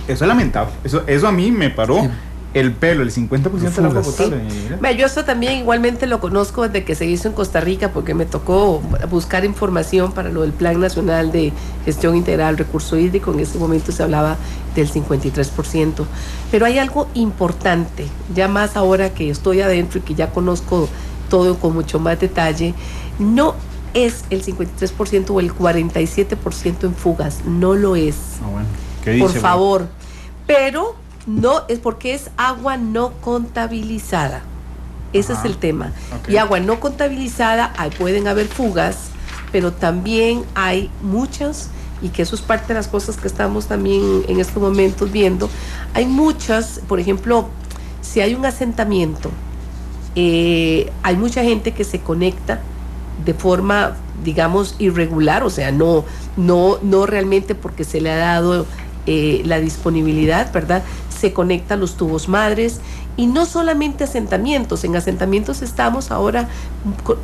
Eso es lamentable, eso a mí me paró. Sí. El pelo, el 50% del agua potable. Sí. Yo esto también igualmente lo conozco desde que se hizo en Costa Rica, porque me tocó buscar información para lo del Plan Nacional de Gestión Integral Recurso Hídrico. En ese momento se hablaba del 53%. Pero hay algo importante, ya más ahora que estoy adentro y que ya conozco todo con mucho más detalle. No es el 53% o el 47% en fugas, no lo es. Bueno. ¿Qué dice, por favor? Pero no es porque es agua no contabilizada. Ese es el tema. Y agua no contabilizada, pueden haber fugas, pero también hay muchas, y que eso es parte de las cosas que estamos también en estos momentos viendo. Hay muchas, por ejemplo, si hay un asentamiento, hay mucha gente que se conecta de forma, digamos, irregular, o sea, no realmente porque se le ha dado la disponibilidad, ¿verdad? Se conectan los tubos madres, y no solamente asentamientos. En asentamientos estamos ahora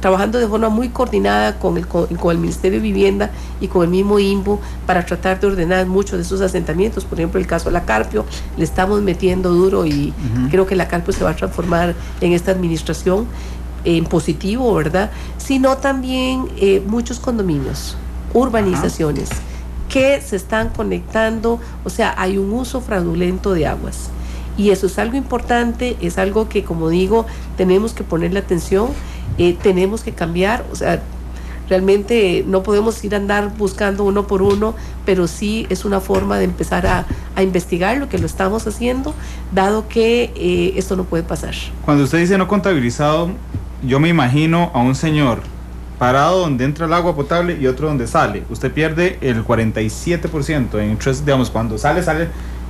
trabajando de forma muy coordinada con el Ministerio de Vivienda y con el mismo INVU para tratar de ordenar muchos de esos asentamientos. Por ejemplo, el caso de la Carpio, le estamos metiendo duro, y creo que la Carpio se va a transformar en esta administración en positivo, ¿verdad? Sino también muchos condominios, urbanizaciones que se están conectando, o sea, hay un uso fraudulento de aguas. Y eso es algo importante, es algo que, como digo, tenemos que ponerle atención, tenemos que cambiar, o sea, realmente no podemos ir a andar buscando uno por uno, pero sí es una forma de empezar a investigar lo que lo estamos haciendo, dado que esto no puede pasar. Cuando usted dice no contabilizado, yo me imagino a un señor parado donde entra el agua potable y otro donde sale. Usted pierde el 47%, digamos, cuando sale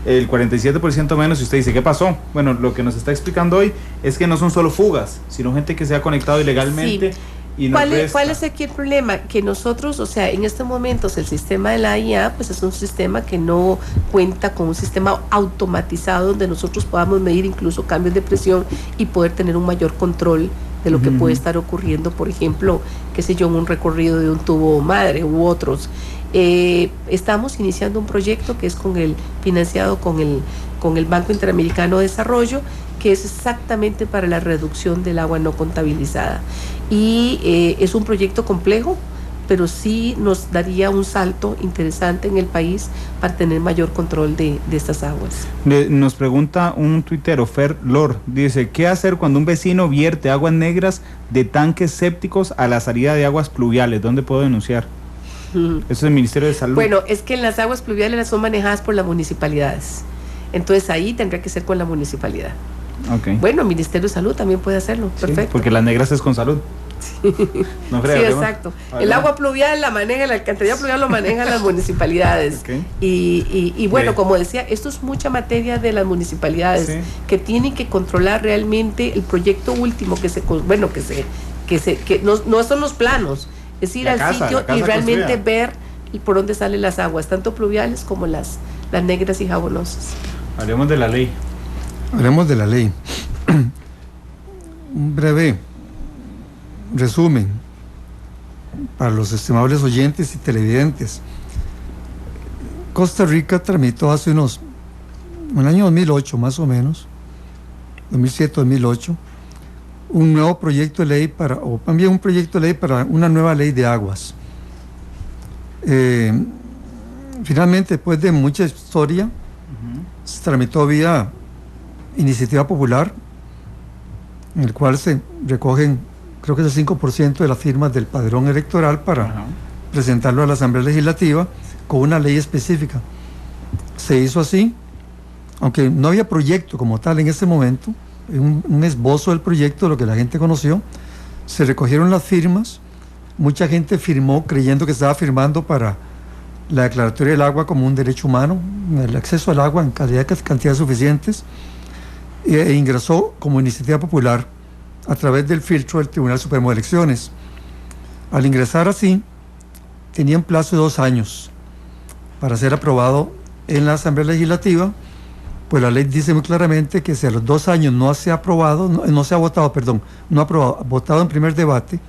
el 47% menos, y usted dice, ¿qué pasó? Bueno, lo que nos está explicando hoy es que no son solo fugas, sino gente que se ha conectado ilegalmente. Sí. Y ¿Cuál es aquí el problema? Que nosotros, o sea, en estos momentos el sistema de la AIA, pues es un sistema que no cuenta con un sistema automatizado donde nosotros podamos medir incluso cambios de presión y poder tener un mayor control de lo que puede estar ocurriendo, por ejemplo, qué sé yo, en un recorrido de un tubo madre u otros. Estamos iniciando un proyecto que es financiado con el Banco Interamericano de Desarrollo, que es exactamente para la reducción del agua no contabilizada. Y es un proyecto complejo, pero sí nos daría un salto interesante en el país para tener mayor control de estas aguas. Nos pregunta un tuitero, Fer Lor, dice, ¿qué hacer cuando un vecino vierte aguas negras de tanques sépticos a la salida de aguas pluviales? ¿Dónde puedo denunciar? Eso es el Ministerio de Salud. Bueno, es que las aguas pluviales son manejadas por las municipalidades, entonces ahí tendría que ser con la municipalidad. Bueno, el Ministerio de Salud también puede hacerlo, perfecto. Sí, porque las negras es con salud. No creo, sí, exacto. El agua pluvial la maneja, la alcantarilla pluvial lo manejan las municipalidades. Y bueno, como decía, esto es mucha materia de las municipalidades, que tienen que controlar realmente el proyecto último que no son los planos, es ir al sitio y realmente ver por dónde salen las aguas, tanto pluviales como las negras y jabonosas. Hablemos de la ley. Un breve resumen. para los estimables oyentes y televidentes. Costa Rica tramitó hace en el año 2008 más o menos, 2007-2008, un nuevo proyecto de ley o también un proyecto de ley para una nueva ley de aguas. Finalmente, después de mucha historia, se tramitó vía iniciativa popular, en el cual se recogen, creo que es el 5% de las firmas del padrón electoral para presentarlo a la Asamblea Legislativa con una ley específica. Se hizo así, aunque no había proyecto como tal en ese momento, un esbozo del proyecto, lo que la gente conoció, se recogieron las firmas, mucha gente firmó creyendo que estaba firmando para la declaratoria del agua como un derecho humano, el acceso al agua en cantidades suficientes, e ingresó como iniciativa popular a través del filtro del Tribunal Supremo de Elecciones. Al ingresar así, tenían plazo de 2 años para ser aprobado en la Asamblea Legislativa, pues la ley dice muy claramente que si a los 2 años no se ha aprobado, votado en primer debate,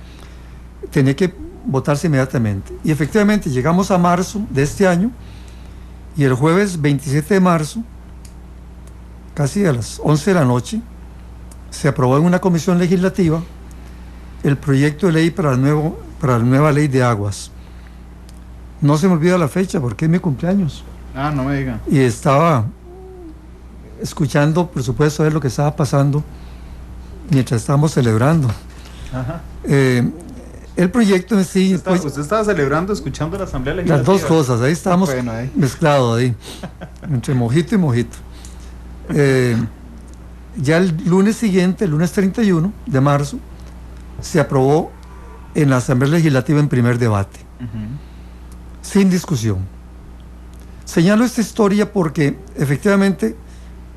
tenía que votarse inmediatamente. Y efectivamente llegamos a marzo de este año, y el jueves 27 de marzo, casi a las 11 de la noche, se aprobó en una comisión legislativa el proyecto de ley para la nueva ley de aguas. No se me olvida la fecha porque es mi cumpleaños. No me diga. Y estaba escuchando, por supuesto, a ver lo que estaba pasando mientras estábamos celebrando. Ajá. El proyecto en sí... ¿Usted estaba celebrando, escuchando la Asamblea Legislativa? Las dos cosas, ahí estábamos mezclados, ahí, entre mojito y mojito. Ya el lunes siguiente, el lunes 31 de marzo, se aprobó en la Asamblea Legislativa en primer debate, sin discusión. Señalo esta historia porque efectivamente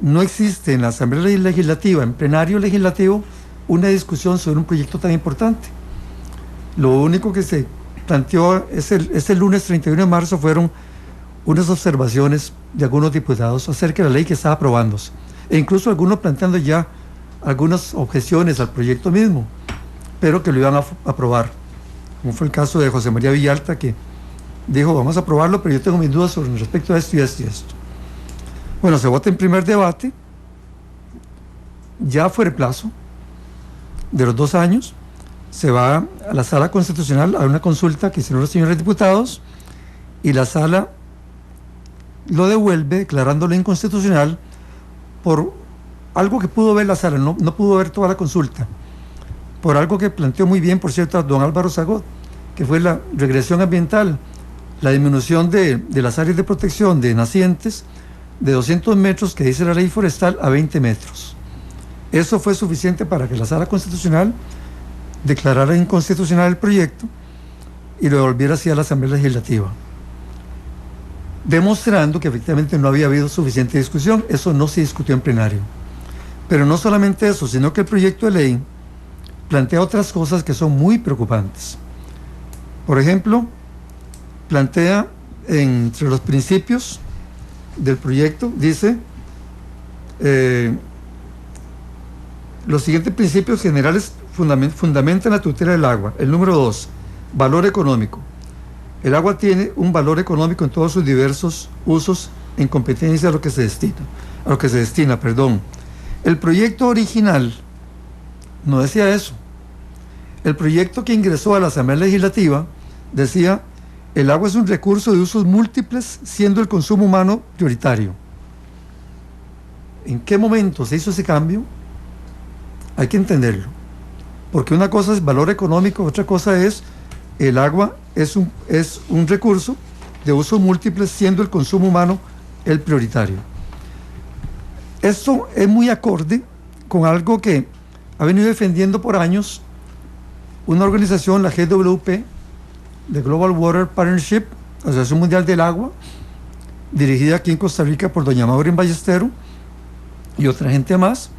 no existe en la Asamblea Legislativa, en plenario legislativo, una discusión sobre un proyecto tan importante. Lo único que se planteó ese lunes 31 de marzo fueron unas observaciones de algunos diputados acerca de la ley que estaba aprobándose, e incluso algunos planteando ya algunas objeciones al proyecto mismo, pero que lo iban a aprobar, como fue el caso de José María Villalta, que dijo vamos a aprobarlo, pero yo tengo mis dudas sobre respecto a esto y esto y esto. Bueno, se vota en primer debate, ya fuera el plazo de los 2 años, se va a la sala constitucional a una consulta que hicieron los señores diputados, y la sala lo devuelve declarándolo inconstitucional por algo que pudo ver la sala, no pudo ver toda la consulta, por algo que planteó muy bien, por cierto, don Álvaro Zagot, que fue la regresión ambiental, la disminución de las áreas de protección de nacientes de 200 metros que dice la ley forestal a 20 metros. Eso fue suficiente para que la sala constitucional declarara inconstitucional el proyecto y lo devolviera así a la Asamblea Legislativa, demostrando que efectivamente no había habido suficiente discusión. Eso no se discutió en plenario. Pero no solamente eso, sino que el proyecto de ley plantea otras cosas que son muy preocupantes. Por ejemplo, plantea entre los principios del proyecto, dice los siguientes principios generales fundamentan la tutela del agua. El número 2, valor económico. El agua tiene un valor económico en todos sus diversos usos en competencia a lo que se destina. El proyecto original no decía eso. El proyecto que ingresó a la Asamblea Legislativa decía: el agua es un recurso de usos múltiples, siendo el consumo humano prioritario. ¿En qué momento se hizo ese cambio? Hay que entenderlo. Porque una cosa es valor económico, otra cosa es el agua es un recurso de usos múltiples, siendo el consumo humano el prioritario. Esto es muy acorde con algo que ha venido defendiendo por años una organización, la GWP, de Global Water Partnership, Asociación Mundial del Agua, dirigida aquí en Costa Rica por doña Maureen Ballestero y otra gente más,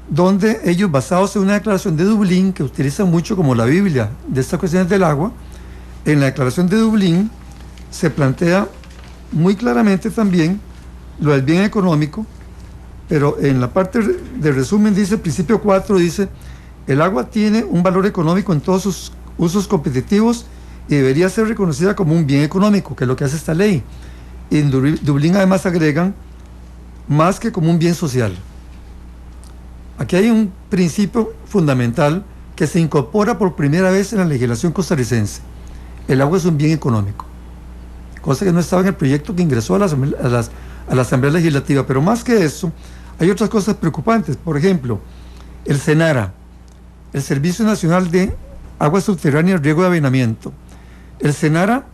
donde ellos, basados en una declaración de Dublín, que utilizan mucho como la Biblia de estas cuestiones del agua, en la declaración de Dublín se plantea muy claramente también lo del bien económico, pero en la parte de resumen dice, principio 4 dice: el agua tiene un valor económico en todos sus usos competitivos y debería ser reconocida como un bien económico, que es lo que hace esta ley. Y en Dublín además agregan más que como un bien social. Aquí hay un principio fundamental que se incorpora por primera vez en la legislación costarricense. El agua es un bien económico, cosa que no estaba en el proyecto que ingresó a la Asamblea Legislativa. Pero más que eso, hay otras cosas preocupantes. Por ejemplo, el SENARA, el Servicio Nacional de Aguas Subterráneas, Riego y Avenamiento. El SENARA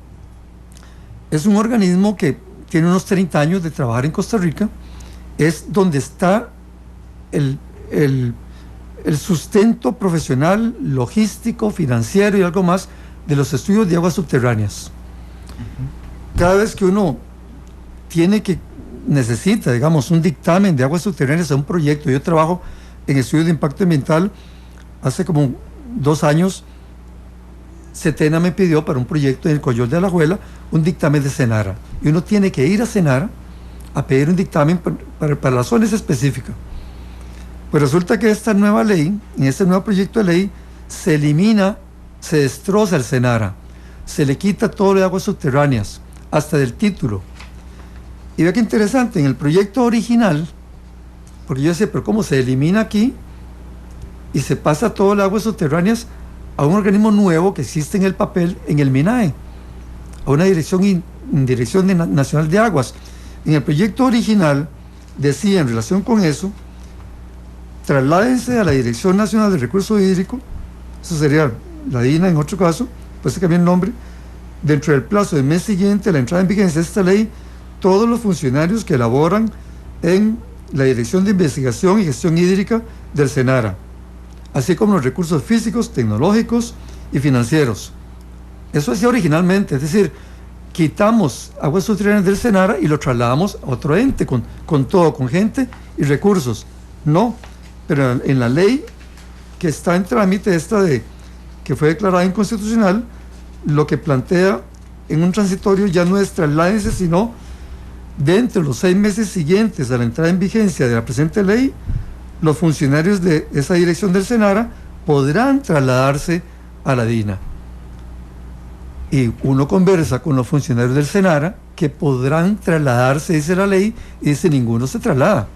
es un organismo que tiene unos 30 años de trabajar en Costa Rica. Es donde está el sustento profesional, logístico, financiero y algo más de los estudios de aguas subterráneas. Cada vez que uno necesita, digamos, un dictamen de aguas subterráneas a un proyecto, yo trabajo en estudios de impacto ambiental, hace como 2 años, Setena me pidió para un proyecto en el Coyol de Alajuela un dictamen de SENARA, y uno tiene que ir a SENARA a pedir un dictamen para la zona específica. Pues resulta que esta nueva ley, en este nuevo proyecto de ley, se elimina, se destroza el SENARA, se le quita todo lo de aguas subterráneas, hasta del título. Y vea qué interesante, en el proyecto original, porque yo decía, pero ¿cómo se elimina aquí y se pasa todo el aguas subterráneas a un organismo nuevo que existe en el papel, en el MINAE, a una Dirección Nacional de Aguas? En el proyecto original decía, en relación con eso, trasládense a la Dirección Nacional de Recursos Hídricos, eso sería la DINA en otro caso, pues se cambió el nombre, dentro del plazo del mes siguiente a la entrada en vigencia de esta ley, todos los funcionarios que elaboran en la Dirección de Investigación y Gestión Hídrica del SENARA, así como los recursos físicos, tecnológicos y financieros. Eso hacía originalmente, es decir, quitamos aguas subterráneas del SENARA y lo trasladamos a otro ente, con todo, con gente y recursos. No, pero en la ley que está en trámite, que fue declarada inconstitucional, lo que plantea en un transitorio ya no es trasládense, sino dentro de los 6 meses siguientes a la entrada en vigencia de la presente ley, los funcionarios de esa dirección del SENARA podrán trasladarse a la DINA. Y uno conversa con los funcionarios del SENARA que podrán trasladarse, dice la ley, y dice ninguno se traslada.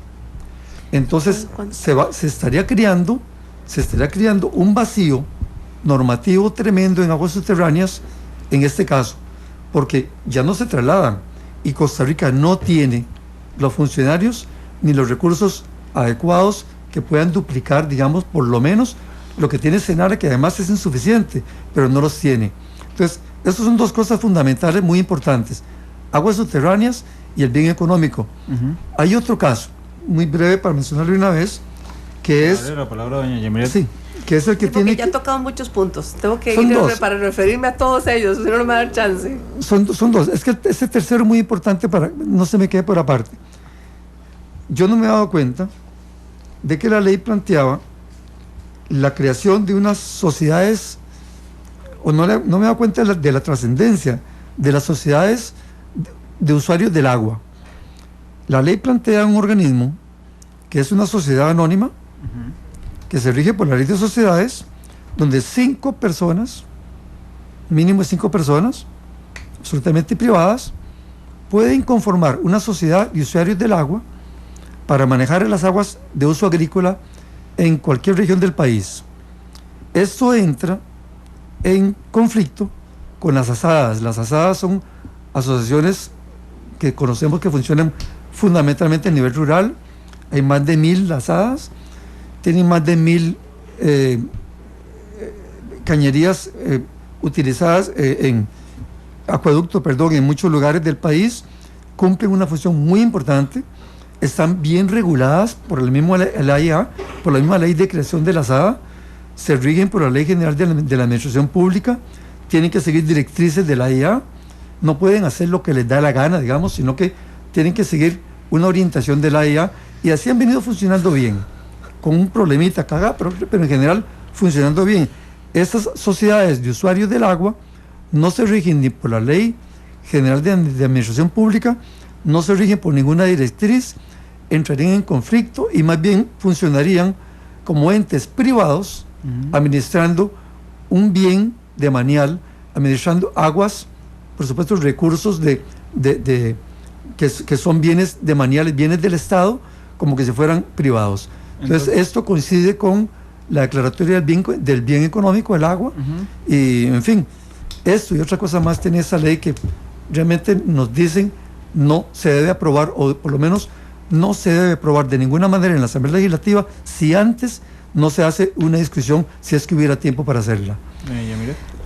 Entonces se estaría creando un vacío normativo tremendo en aguas subterráneas en este caso, porque ya no se trasladan y Costa Rica no tiene los funcionarios ni los recursos adecuados que puedan duplicar, digamos, por lo menos lo que tiene SENARA, que además es insuficiente, pero no los tiene. Entonces, estas son 2 cosas fundamentales muy importantes: aguas subterráneas y el bien económico. Hay otro caso, muy breve para mencionarlo una vez, que es... La palabra, doña Yamilet. Sí, que es el que tiene... ya he tocado muchos puntos, tengo que ir para referirme a todos ellos, si no, no me va a dar chance. Son 2, es que ese tercero es muy importante para no se me quede por aparte. Yo no me he dado cuenta de que la ley planteaba la creación de unas sociedades, o no me he dado cuenta de la trascendencia de las sociedades de usuarios del agua. La ley plantea un organismo que es una sociedad anónima, que se rige por la ley de sociedades, donde 5 personas, mínimo 5 personas, absolutamente privadas, pueden conformar una sociedad de usuarios del agua para manejar las aguas de uso agrícola en cualquier región del país. Esto entra en conflicto con las asadas. Las asadas son asociaciones que conocemos que funcionan fundamentalmente a nivel rural. Hay más de 1000 asadas, tienen más de 1000 cañerías utilizadas en muchos lugares del país, cumplen una función muy importante, están bien reguladas por el mismo AIA, por la misma ley de creación de la asada, se rigen por la Ley General de la Administración Pública, tienen que seguir directrices de la AIA, no pueden hacer lo que les da la gana, digamos, sino que tienen que seguir una orientación de la AIA, y así han venido funcionando bien, con un problemita acá, pero en general funcionando bien. Estas sociedades de usuarios del agua no se rigen ni por la Ley General de Administración Pública, no se rigen por ninguna directriz, entrarían en conflicto y más bien funcionarían como entes privados administrando un bien de Manial, administrando aguas, por supuesto recursos que son bienes de Manial, bienes del Estado, como que si fueran privados. Entonces esto coincide con la declaratoria del bien económico del agua, y en fin, esto y otra cosa más tiene esa ley que realmente nos dicen no se debe aprobar, o por lo menos no se debe aprobar de ninguna manera en la Asamblea Legislativa si antes no se hace una discusión, si es que hubiera tiempo para hacerla.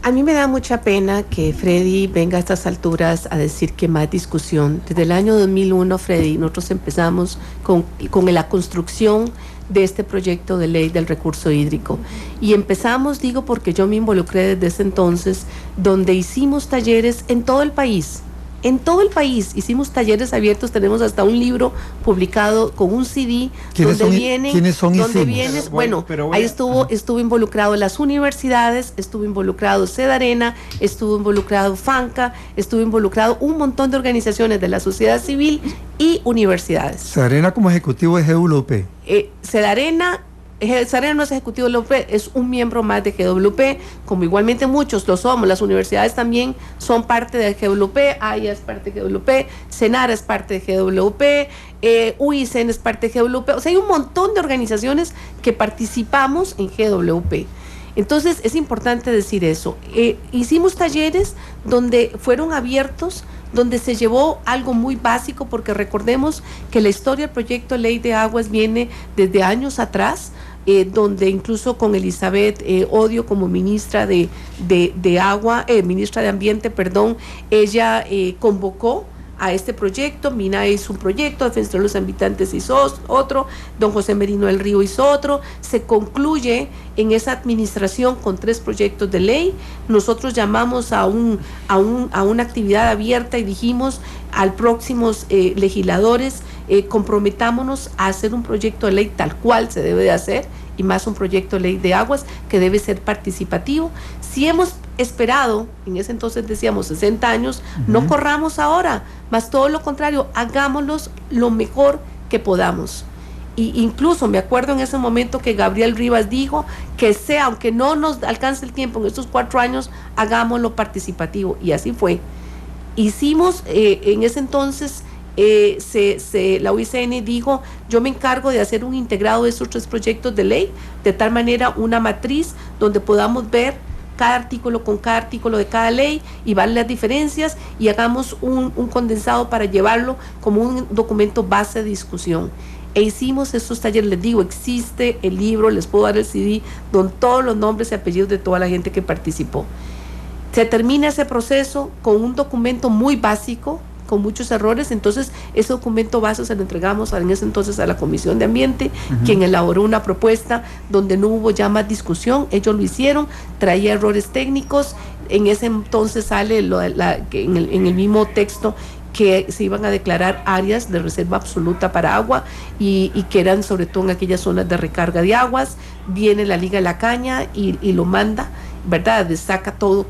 A mí me da mucha pena que Freddy venga a estas alturas a decir que más discusión. Desde el año 2001, Freddy, nosotros empezamos con la construcción de este proyecto de ley del recurso hídrico. Y empezamos, digo, porque yo me involucré desde ese entonces, donde hicimos talleres en todo el país. En todo el país hicimos talleres abiertos, tenemos hasta un libro publicado con un CD donde vienen, bueno, ahí estuvo involucrado las universidades, estuvo involucrado Sedarena, estuvo involucrado FANCA, estuvo involucrado un montón de organizaciones de la sociedad civil y universidades. Sedarena como ejecutivo de GWP. Sedarena no es ejecutivo de GWP, es un miembro más de GWP, como igualmente muchos lo somos. Las universidades también son parte de GWP, AIA es parte de GWP, Senara es parte de GWP, UICEN es parte de GWP, o sea, hay un montón de organizaciones que participamos en GWP. Entonces es importante decir eso. Hicimos talleres donde fueron abiertos, donde se llevó algo muy básico, porque recordemos que la historia del proyecto de ley de aguas viene desde años atrás, donde incluso con Elizabeth Odio como ministra de agua, ministra de ambiente, perdón, ella convocó a este proyecto. Mina hizo un proyecto, Defensor de los Habitantes hizo otro, don José Merino del Río hizo otro. Se concluye en esa administración con 3 proyectos de ley. Nosotros llamamos a una actividad abierta y dijimos al próximos legisladores, comprometámonos a hacer un proyecto de ley tal cual se debe de hacer, y más un proyecto de ley de aguas que debe ser participativo. Si hemos esperado, en ese entonces decíamos 60 años, no corramos ahora, más todo lo contrario, hagámoslos lo mejor que podamos. Y incluso me acuerdo en ese momento que Gabriel Rivas dijo que aunque no nos alcance el tiempo en estos 4 años, hagámoslo participativo, y así fue. Hicimos en ese entonces, la UICN dijo, yo me encargo de hacer un integrado de esos 3 proyectos de ley, de tal manera una matriz donde podamos ver cada artículo con cada artículo de cada ley y ver las diferencias, y hagamos un condensado para llevarlo como un documento base de discusión. E hicimos estos talleres, les digo, existe el libro, les puedo dar el CD, con todos los nombres y apellidos de toda la gente que participó. Se termina ese proceso con un documento muy básico, con muchos errores. Entonces ese documento base se lo entregamos en ese entonces a la Comisión de Ambiente, quien elaboró una propuesta donde no hubo ya más discusión. Ellos lo hicieron, traía errores técnicos. En ese entonces sale en el mismo texto que se iban a declarar áreas de reserva absoluta para agua, y que eran sobre todo en aquellas zonas de recarga de aguas. Viene la Liga de la Caña y lo manda, ¿verdad? Saca toda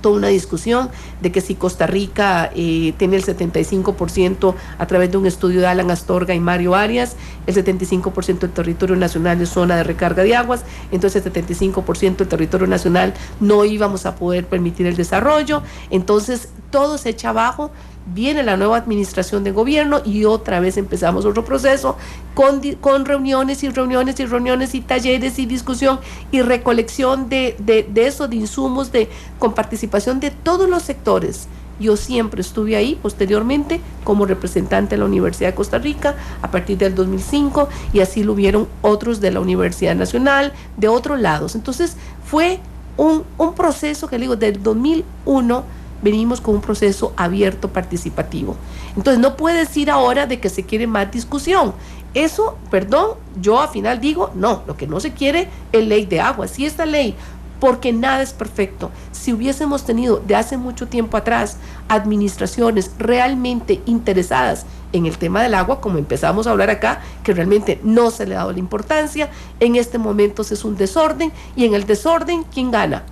una discusión de que si Costa Rica tiene el 75% a través de un estudio de Alan Astorga y Mario Arias, el 75% del territorio nacional es zona de recarga de aguas, entonces el 75% del territorio nacional no íbamos a poder permitir el desarrollo. Entonces todo se echa abajo. Viene la nueva administración de gobierno y otra vez empezamos otro proceso con reuniones y talleres y discusión y recolección de eso, de insumos, con participación de todos los sectores. Yo siempre estuve ahí posteriormente como representante de la Universidad de Costa Rica a partir del 2005, y así lo vieron otros de la Universidad Nacional, de otros lados. Entonces fue un proceso que, le digo, del 2001 venimos con un proceso abierto, participativo. Entonces no puede decir ahora de que se quiere más discusión. Eso, perdón, yo al final digo, no, lo que no se quiere es ley de agua. Si esta ley, porque nada es perfecto, si hubiésemos tenido de hace mucho tiempo atrás administraciones realmente interesadas en el tema del agua, como empezamos a hablar acá, que realmente no se le ha dado la importancia, en este momento es un desorden, y en el desorden, ¿quién gana?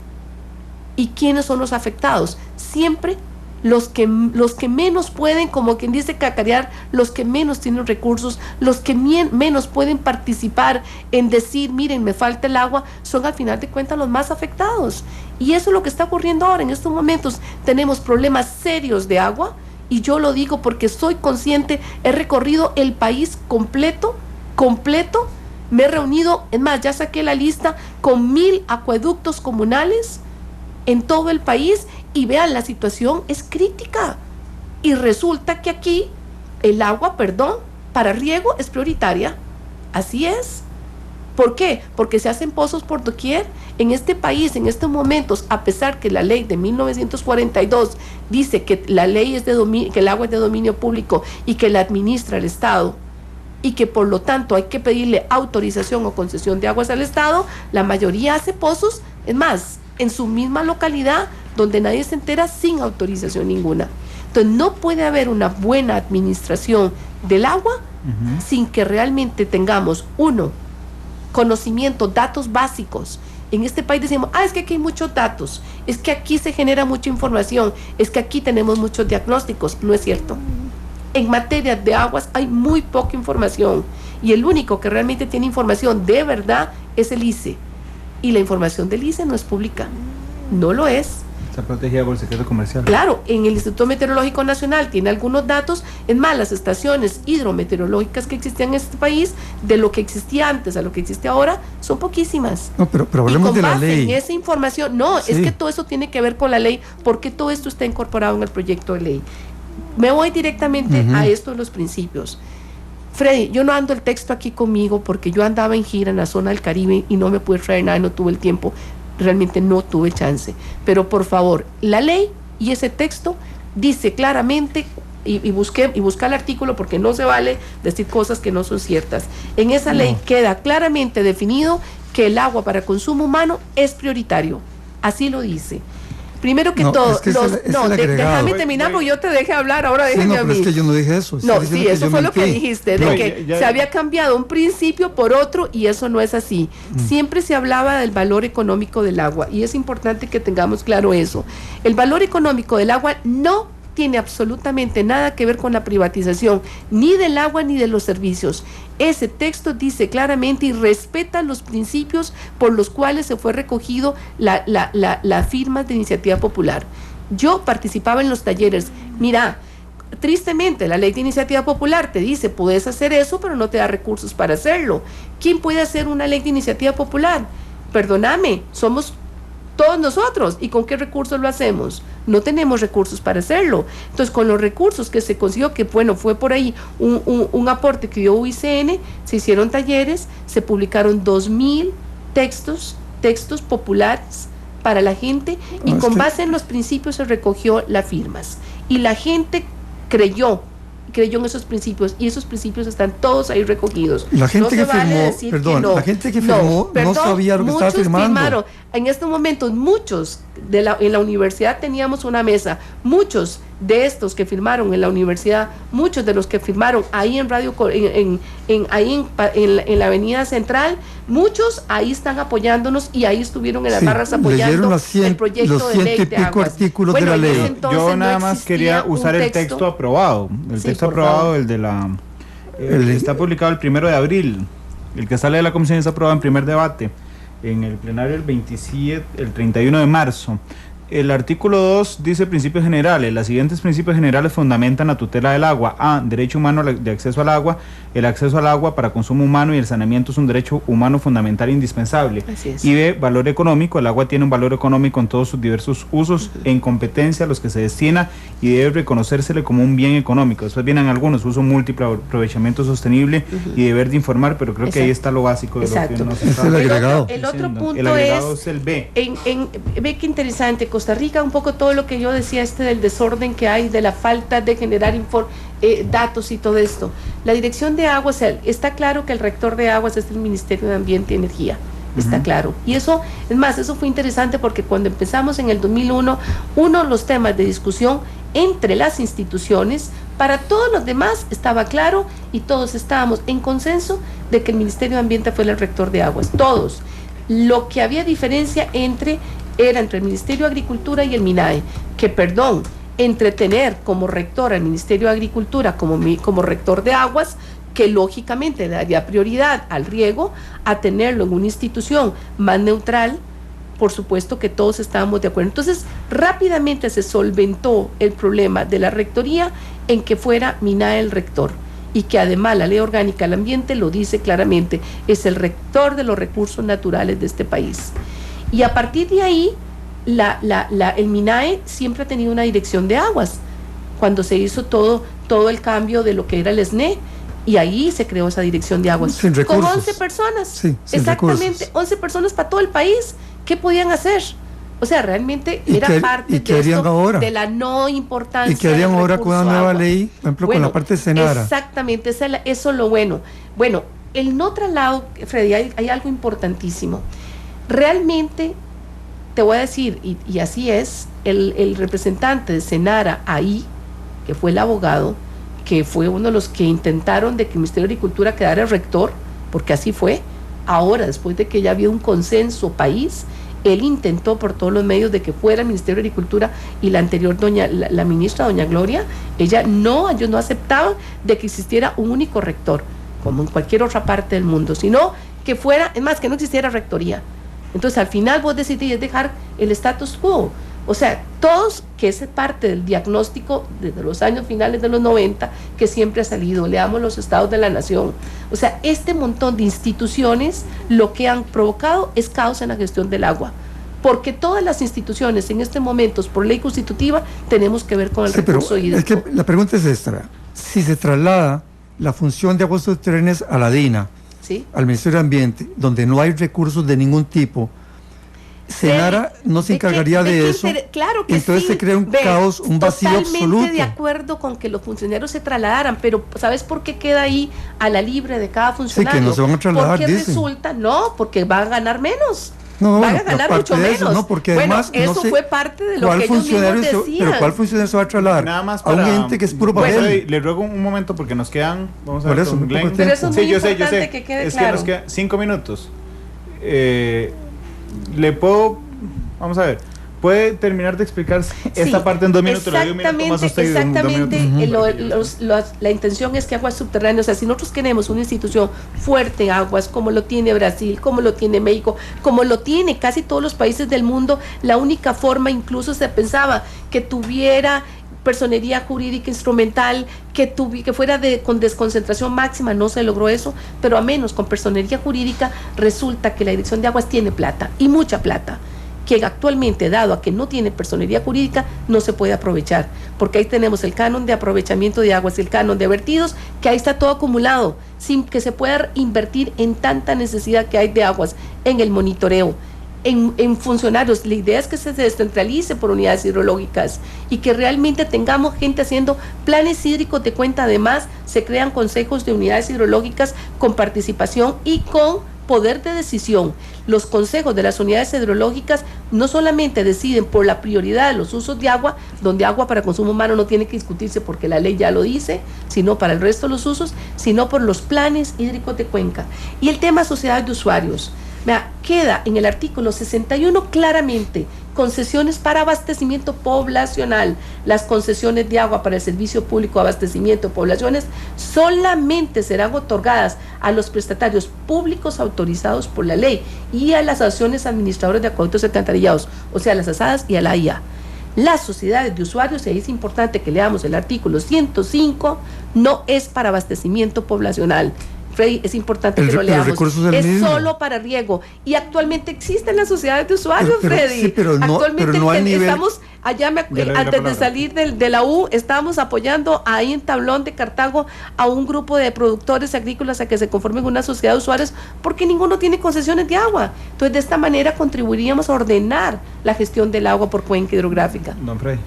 ¿Y quiénes son los afectados? Siempre los que menos pueden, como quien dice, cacarear, los que menos tienen recursos, los que menos pueden participar en decir, miren, me falta el agua, son al final de cuentas los más afectados. Y eso es lo que está ocurriendo ahora. En estos momentos tenemos problemas serios de agua, y yo lo digo porque soy consciente, he recorrido el país completo, me he reunido, es más, ya saqué la lista con 1000 acueductos comunales en todo el país, y vean, la situación es crítica, y resulta que aquí el agua, para riego es prioritaria. Así es. ¿Por qué? Porque se hacen pozos por doquier. En este país, en estos momentos, a pesar que la ley de 1942 dice que la ley es que el agua es de dominio público y que la administra el Estado, y que por lo tanto hay que pedirle autorización o concesión de aguas al Estado, la mayoría hace pozos, es más, en su misma localidad, donde nadie se entera, sin autorización ninguna. Entonces no puede haber una buena administración del agua sin que realmente tengamos, uno, conocimiento, datos básicos. En este país decimos, es que aquí hay muchos datos, es que aquí se genera mucha información, es que aquí tenemos muchos diagnósticos. No es cierto. En materia de aguas hay muy poca información, y el único que realmente tiene información de verdad es el ICE, y la información del ICE no es pública, no lo es. Está protegida por el secreto comercial. Claro, en el Instituto Meteorológico Nacional tiene algunos datos, es más, las estaciones hidrometeorológicas que existían en este país, de lo que existía antes a lo que existe ahora, son poquísimas. No, pero hablemos de la ley. En esa información, sí. Es que todo eso tiene que ver con la ley, porque todo esto está incorporado en el proyecto de ley. Me voy directamente a esto de los principios. Freddy, yo no ando el texto aquí conmigo porque yo andaba en gira en la zona del Caribe y no me pude traer nada, no tuve el tiempo, realmente no tuve chance. Pero por favor, la ley y ese texto dice claramente, y buscar el artículo porque no se vale decir cosas que no son ciertas. En esa ley queda claramente definido que el agua para consumo humano es prioritario. Así lo dice. Primero que todo, déjame terminar porque yo te dejé hablar, ahora déjame a mí. Es que yo no dije eso. No, sí, eso fue lo que dijiste, de que se había cambiado un principio por otro, y eso no es así. Siempre se hablaba del valor económico del agua, y es importante que tengamos claro eso. El valor económico del agua no tiene absolutamente nada que ver con la privatización, ni del agua ni de los servicios. Ese texto dice claramente y respeta los principios por los cuales se fue recogido la firma de iniciativa popular. Yo participaba en los talleres. Mira, tristemente la ley de iniciativa popular te dice, puedes hacer eso, pero no te da recursos para hacerlo. ¿Quién puede hacer una ley de iniciativa popular? Perdóname, somos todos nosotros. ¿Y con qué recursos lo hacemos? No tenemos recursos para hacerlo. Entonces, con los recursos que se consiguió, que bueno, fue por ahí un aporte que dio UICN, se hicieron talleres, se publicaron 2000 textos populares para la gente, y con base en los principios se recogió las firmas. Y la gente creyó en esos principios, y esos principios están todos ahí recogidos. La gente que firmó, la gente que firmó no sabía lo que estaba firmando. En estos momentos, muchos en la universidad teníamos una mesa, muchos de estos que firmaron en la universidad, muchos de los que firmaron ahí en Radio, en la Avenida Central, muchos ahí están apoyándonos, y ahí estuvieron en las barras apoyando el proyecto de ley de aguas. Artículos de la ley. Yo nada más quería usar el texto aprobado, el de la está publicado el 1 de abril, el que sale de la comisión está aprobado en primer debate, en el plenario el 31 de marzo. El artículo 2 dice principios generales. Los siguientes principios generales fundamentan la tutela del agua. A. Derecho humano de acceso al agua. El acceso al agua para consumo humano y el saneamiento es un derecho humano fundamental e indispensable. Así es. Y B. Valor económico. El agua tiene un valor económico en todos sus diversos usos, en competencia a los que se destina, y debe reconocérsele como un bien económico. Después vienen algunos: uso múltiple, aprovechamiento sostenible y deber de informar, pero creo que ahí está lo básico de lo que nos está el agregado. El otro punto el agregado es el B. Ve qué interesante. Costa Rica, un poco todo lo que yo decía, del desorden que hay, de la falta de generar datos y todo esto. La dirección de aguas, está claro que el rector de aguas es el Ministerio de Ambiente y Energía, está claro. Y eso, es más, eso fue interesante porque cuando empezamos en el 2001, uno de los temas de discusión entre las instituciones, para todos los demás estaba claro, y todos estábamos en consenso de que el Ministerio de Ambiente fuera el rector de aguas, todos. Lo que había diferencia era entre el Ministerio de Agricultura y el MINAE, que entretener como rector al Ministerio de Agricultura como rector de aguas, que lógicamente le daría prioridad al riego, a tenerlo en una institución más neutral. Por supuesto que todos estábamos de acuerdo. Entonces, rápidamente se solventó el problema de la rectoría en que fuera MINAE el rector, y que además la Ley Orgánica del Ambiente lo dice claramente, es el rector de los recursos naturales de este país. Y a partir de ahí, el MINAE siempre ha tenido una dirección de aguas, cuando se hizo todo el cambio de lo que era el SNE, y ahí se creó esa dirección de aguas. Sin recursos. Con 11 personas. Sí, sin exactamente, recursos. 11 personas para todo el país. ¿Qué podían hacer? O sea, realmente era parte de la no importancia. ¿Y qué harían ahora con una nueva agua. ley, por ejemplo, con la parte de Senara? Exactamente, eso es lo bueno. Bueno, el no traslado, Freddy, hay algo importantísimo. Realmente, te voy a decir, y así es, el representante de Senara ahí, que fue el abogado, que fue uno de los que intentaron de que el Ministerio de Agricultura quedara rector, porque así fue. Ahora, después de que ya había un consenso país, él intentó por todos los medios de que fuera el Ministerio de Agricultura, y la anterior la ministra, doña Gloria, ellos no aceptaban de que existiera un único rector, como en cualquier otra parte del mundo, sino que fuera, es más, que no existiera rectoría. Entonces, al final vos decidís dejar el status quo. O sea, todos, que es parte del diagnóstico desde los años finales de los 90, que siempre ha salido, leamos los estados de la nación. O sea, este montón de instituciones lo que han provocado es caos en la gestión del agua. Porque todas las instituciones en este momento, por ley constitutiva, tenemos que ver con el recurso hídrico. Es que la pregunta es esta: si se traslada la función de aguas subterráneas a la DINA, ¿sí?, al Ministerio de Ambiente, donde no hay recursos de ningún tipo, Senara no se encargaría de eso. Claro que entonces sí. se crea un caos, un vacío absoluto. Totalmente de acuerdo con que los funcionarios se trasladaran, pero ¿sabes por qué queda ahí a la libre de cada funcionario? Sí, que no se van a trasladar, porque dicen. Resulta, no, porque van a ganar menos. No, van a ganar mucho menos. No, porque bueno, además eso no sé fue parte de lo que ellos mismos decían. Pero ¿cuál funcionario se va a trasladar? Nada más a un ente que es puro papel. Bueno, le ruego un momento porque nos quedan, vamos a ver eso, con Glenn. Pero eso es sí, muy yo importante sé. que quede es claro. que nos quedan 5 minutos. Le puedo, vamos a ver, puede terminar de explicar esta parte en 2 minutos. Le doy un minuto más a usted y la intención es que aguas subterráneas, o sea, si nosotros queremos una institución fuerte en aguas, como lo tiene Brasil, como lo tiene México, como lo tiene casi todos los países del mundo, la única forma, incluso se pensaba que tuviera personería jurídica instrumental, que fuera con desconcentración máxima, no se logró eso, pero a menos con personería jurídica, resulta que la Dirección de Aguas tiene plata, y mucha plata, que actualmente, dado a que no tiene personería jurídica, no se puede aprovechar, porque ahí tenemos el canon de aprovechamiento de aguas y el canon de vertidos, que ahí está todo acumulado, sin que se pueda invertir en tanta necesidad que hay de aguas, en el monitoreo, en funcionarios. La idea es que se descentralice por unidades hidrológicas y que realmente tengamos gente haciendo planes hídricos de cuenta. Además, se crean consejos de unidades hidrológicas con participación y con poder de decisión. Los consejos de las unidades hidrológicas no solamente deciden por la prioridad de los usos de agua, donde agua para consumo humano no tiene que discutirse porque la ley ya lo dice, sino para el resto de los usos, sino por los planes hídricos de cuenca. Y el tema sociedad de usuarios. Queda en el artículo 61 claramente: concesiones para abastecimiento poblacional. Las concesiones de agua para el servicio público de abastecimiento de poblaciones solamente serán otorgadas a los prestatarios públicos autorizados por la ley y a las asociaciones administradoras de acueductos y alcantarillados, o sea, a las ASADAS y a la AIA. Las sociedades de usuarios, y ahí es importante que leamos el artículo 105, no es para abastecimiento poblacional. Freddy, es importante que lo leamos. Es solo para riego. Y actualmente existen las sociedades de usuarios, Freddy. Sí, pero no, actualmente pero no al nivel. Estamos, antes de salir de la U, estábamos apoyando ahí en Tablón de Cartago a un grupo de productores agrícolas a que se conformen una sociedad de usuarios, porque ninguno tiene concesiones de agua. Entonces, de esta manera contribuiríamos a ordenar la gestión del agua por cuenca hidrográfica. Don Freddy.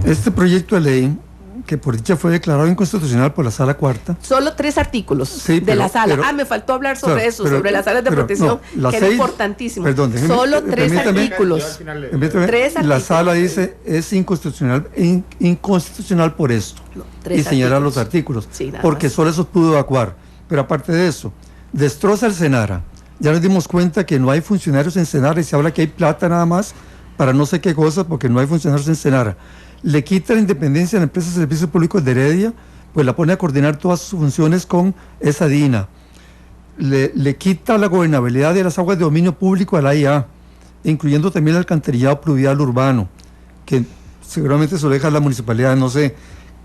Este proyecto de ley, que por dicha fue declarado inconstitucional por la Sala Cuarta. Solo 3 artículos sí, de la sala. Me faltó hablar sobre eso, sobre las salas de protección, que es importantísimo. Perdón, solo 3 artículos. La sala dice es inconstitucional por esto. Y señala los artículos. Sí, porque solo eso pudo evacuar. Pero aparte de eso, destroza el Senara. Ya nos dimos cuenta que no hay funcionarios en Senara y se habla que hay plata nada más para no sé qué cosa porque no hay funcionarios en Senara. le quita la independencia a la empresa de servicios públicos de Heredia, pues la pone a coordinar todas sus funciones con esa DINA. Le quita la gobernabilidad de las aguas de dominio público a la IA, incluyendo también el alcantarillado pluvial urbano, que seguramente se lo deja a la municipalidad, no sé.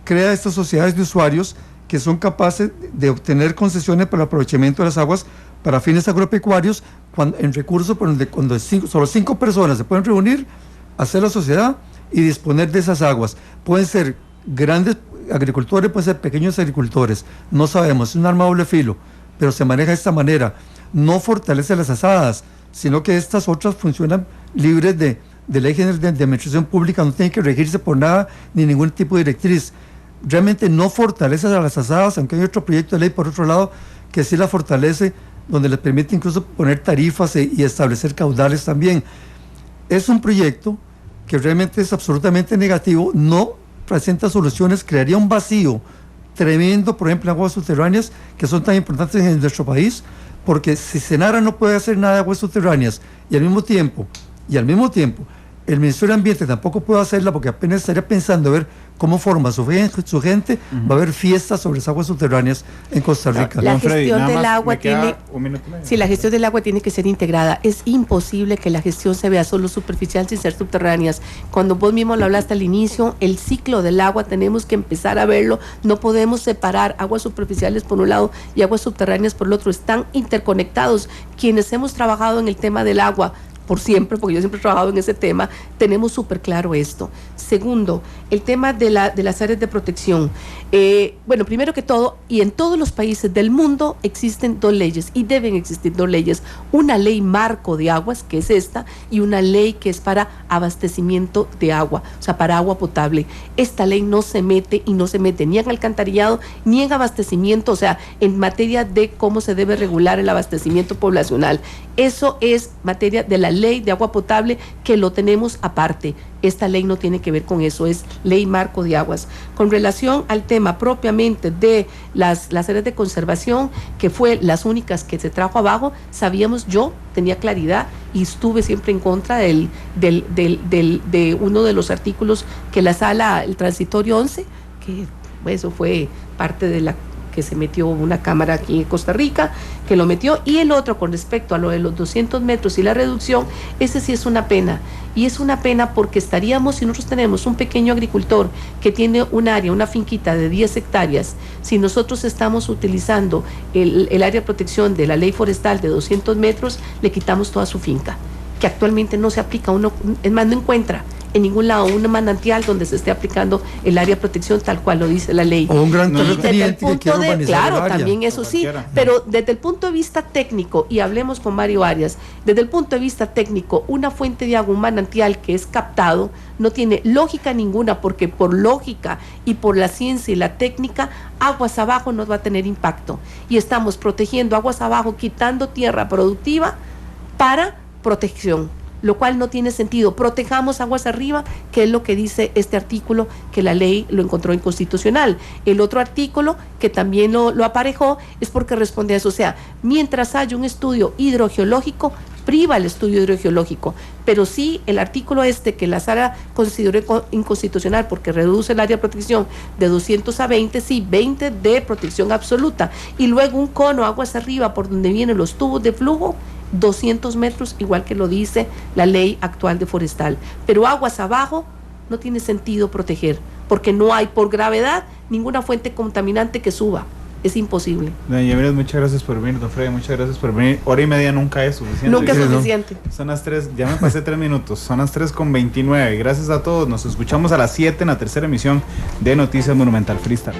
Crea estas sociedades de usuarios que son capaces de obtener concesiones para el aprovechamiento de las aguas para fines agropecuarios, en recursos cuando solo 5 personas se pueden reunir, hacer la sociedad y disponer de esas aguas. Pueden ser grandes agricultores, pueden ser pequeños agricultores, no sabemos, es un arma de doble filo, pero se maneja de esta manera. No fortalece las asadas, sino que estas otras funcionan libres de ley general de administración pública, no tienen que regirse por nada ni ningún tipo de directriz. Realmente no fortalece a las asadas, aunque hay otro proyecto de ley por otro lado que sí la fortalece, donde les permite incluso poner tarifas y establecer caudales también. Es un proyecto que realmente es absolutamente negativo, no presenta soluciones, crearía un vacío tremendo, por ejemplo, en aguas subterráneas, que son tan importantes en nuestro país, porque si Senara no puede hacer nada de aguas subterráneas y al mismo tiempo, el Ministerio de Ambiente tampoco puede hacerla, porque apenas estaría pensando a ver cómo forma su gente, va a haber fiestas sobre las aguas subterráneas en Costa Rica. La gestión del agua tiene, si la gestión del agua tiene que ser integrada, es imposible que la gestión se vea solo superficial sin ser subterráneas. Cuando vos mismo lo hablaste al inicio, el ciclo del agua tenemos que empezar a verlo, no podemos separar aguas superficiales por un lado y aguas subterráneas por el otro, están interconectados. Quienes hemos trabajado en el tema del agua por siempre, porque yo siempre he trabajado en ese tema, tenemos súper claro esto. Segundo, el tema de las áreas de protección. Bueno, primero que todo, y en todos los países del mundo existen 2 leyes, y deben existir 2 leyes. Una ley marco de aguas, que es esta, y una ley que es para abastecimiento de agua, o sea, para agua potable. Esta ley no se mete, y no se mete ni en alcantarillado, ni en abastecimiento, o sea, en materia de cómo se debe regular el abastecimiento poblacional. Eso es materia de la ley de agua potable, que lo tenemos aparte. Esta ley no tiene que ver con eso, es ley marco de aguas. Con relación al tema propiamente de las áreas de conservación, que fue las únicas que se trajo abajo, sabíamos, yo tenía claridad y estuve siempre en contra de uno de los artículos que la sala, el transitorio 11, que eso fue parte de la que se metió una cámara aquí en Costa Rica, que lo metió, y el otro con respecto a lo de los 200 metros y la reducción, ese sí es una pena, y es una pena porque estaríamos, si nosotros tenemos un pequeño agricultor que tiene un área, una finquita de 10 hectáreas, si nosotros estamos utilizando el área de protección de la ley forestal de 200 metros, le quitamos toda su finca, que actualmente no se aplica, uno, es más, no encuentra en ningún lado un manantial donde se esté aplicando el área de protección tal cual lo dice la ley. O un gran terrateniente que quiere urbanizar el área. También eso sí, pero desde el punto de vista técnico, y hablemos con Mario Arias, desde el punto de vista técnico, una fuente de agua, un manantial que es captado, no tiene lógica ninguna, porque por lógica y por la ciencia y la técnica, aguas abajo no va a tener impacto. Y estamos protegiendo aguas abajo, quitando tierra productiva para protección, lo cual no tiene sentido. Protejamos aguas arriba, que es lo que dice este artículo, que la ley lo encontró inconstitucional. El otro artículo, que también lo aparejó, es porque responde a eso. O sea, mientras haya un estudio hidrogeológico, priva el estudio hidrogeológico, pero sí el artículo que la sala consideró inconstitucional porque reduce el área de protección de 200 a 20, sí, 20 de protección absoluta, y luego un cono aguas arriba por donde vienen los tubos de flujo, 200 metros, igual que lo dice la ley actual de forestal. Pero aguas abajo no tiene sentido proteger, porque no hay por gravedad ninguna fuente contaminante que suba. Es imposible. Doña Yamilet, muchas gracias por venir. Don Freddy, muchas gracias por venir. Hora y media nunca es suficiente. Nunca es suficiente. Son las 3, ya me pasé 3 minutos. Son las 3:29. Gracias a todos. Nos escuchamos a las 7 en la tercera emisión de Noticias Monumental Freestyle.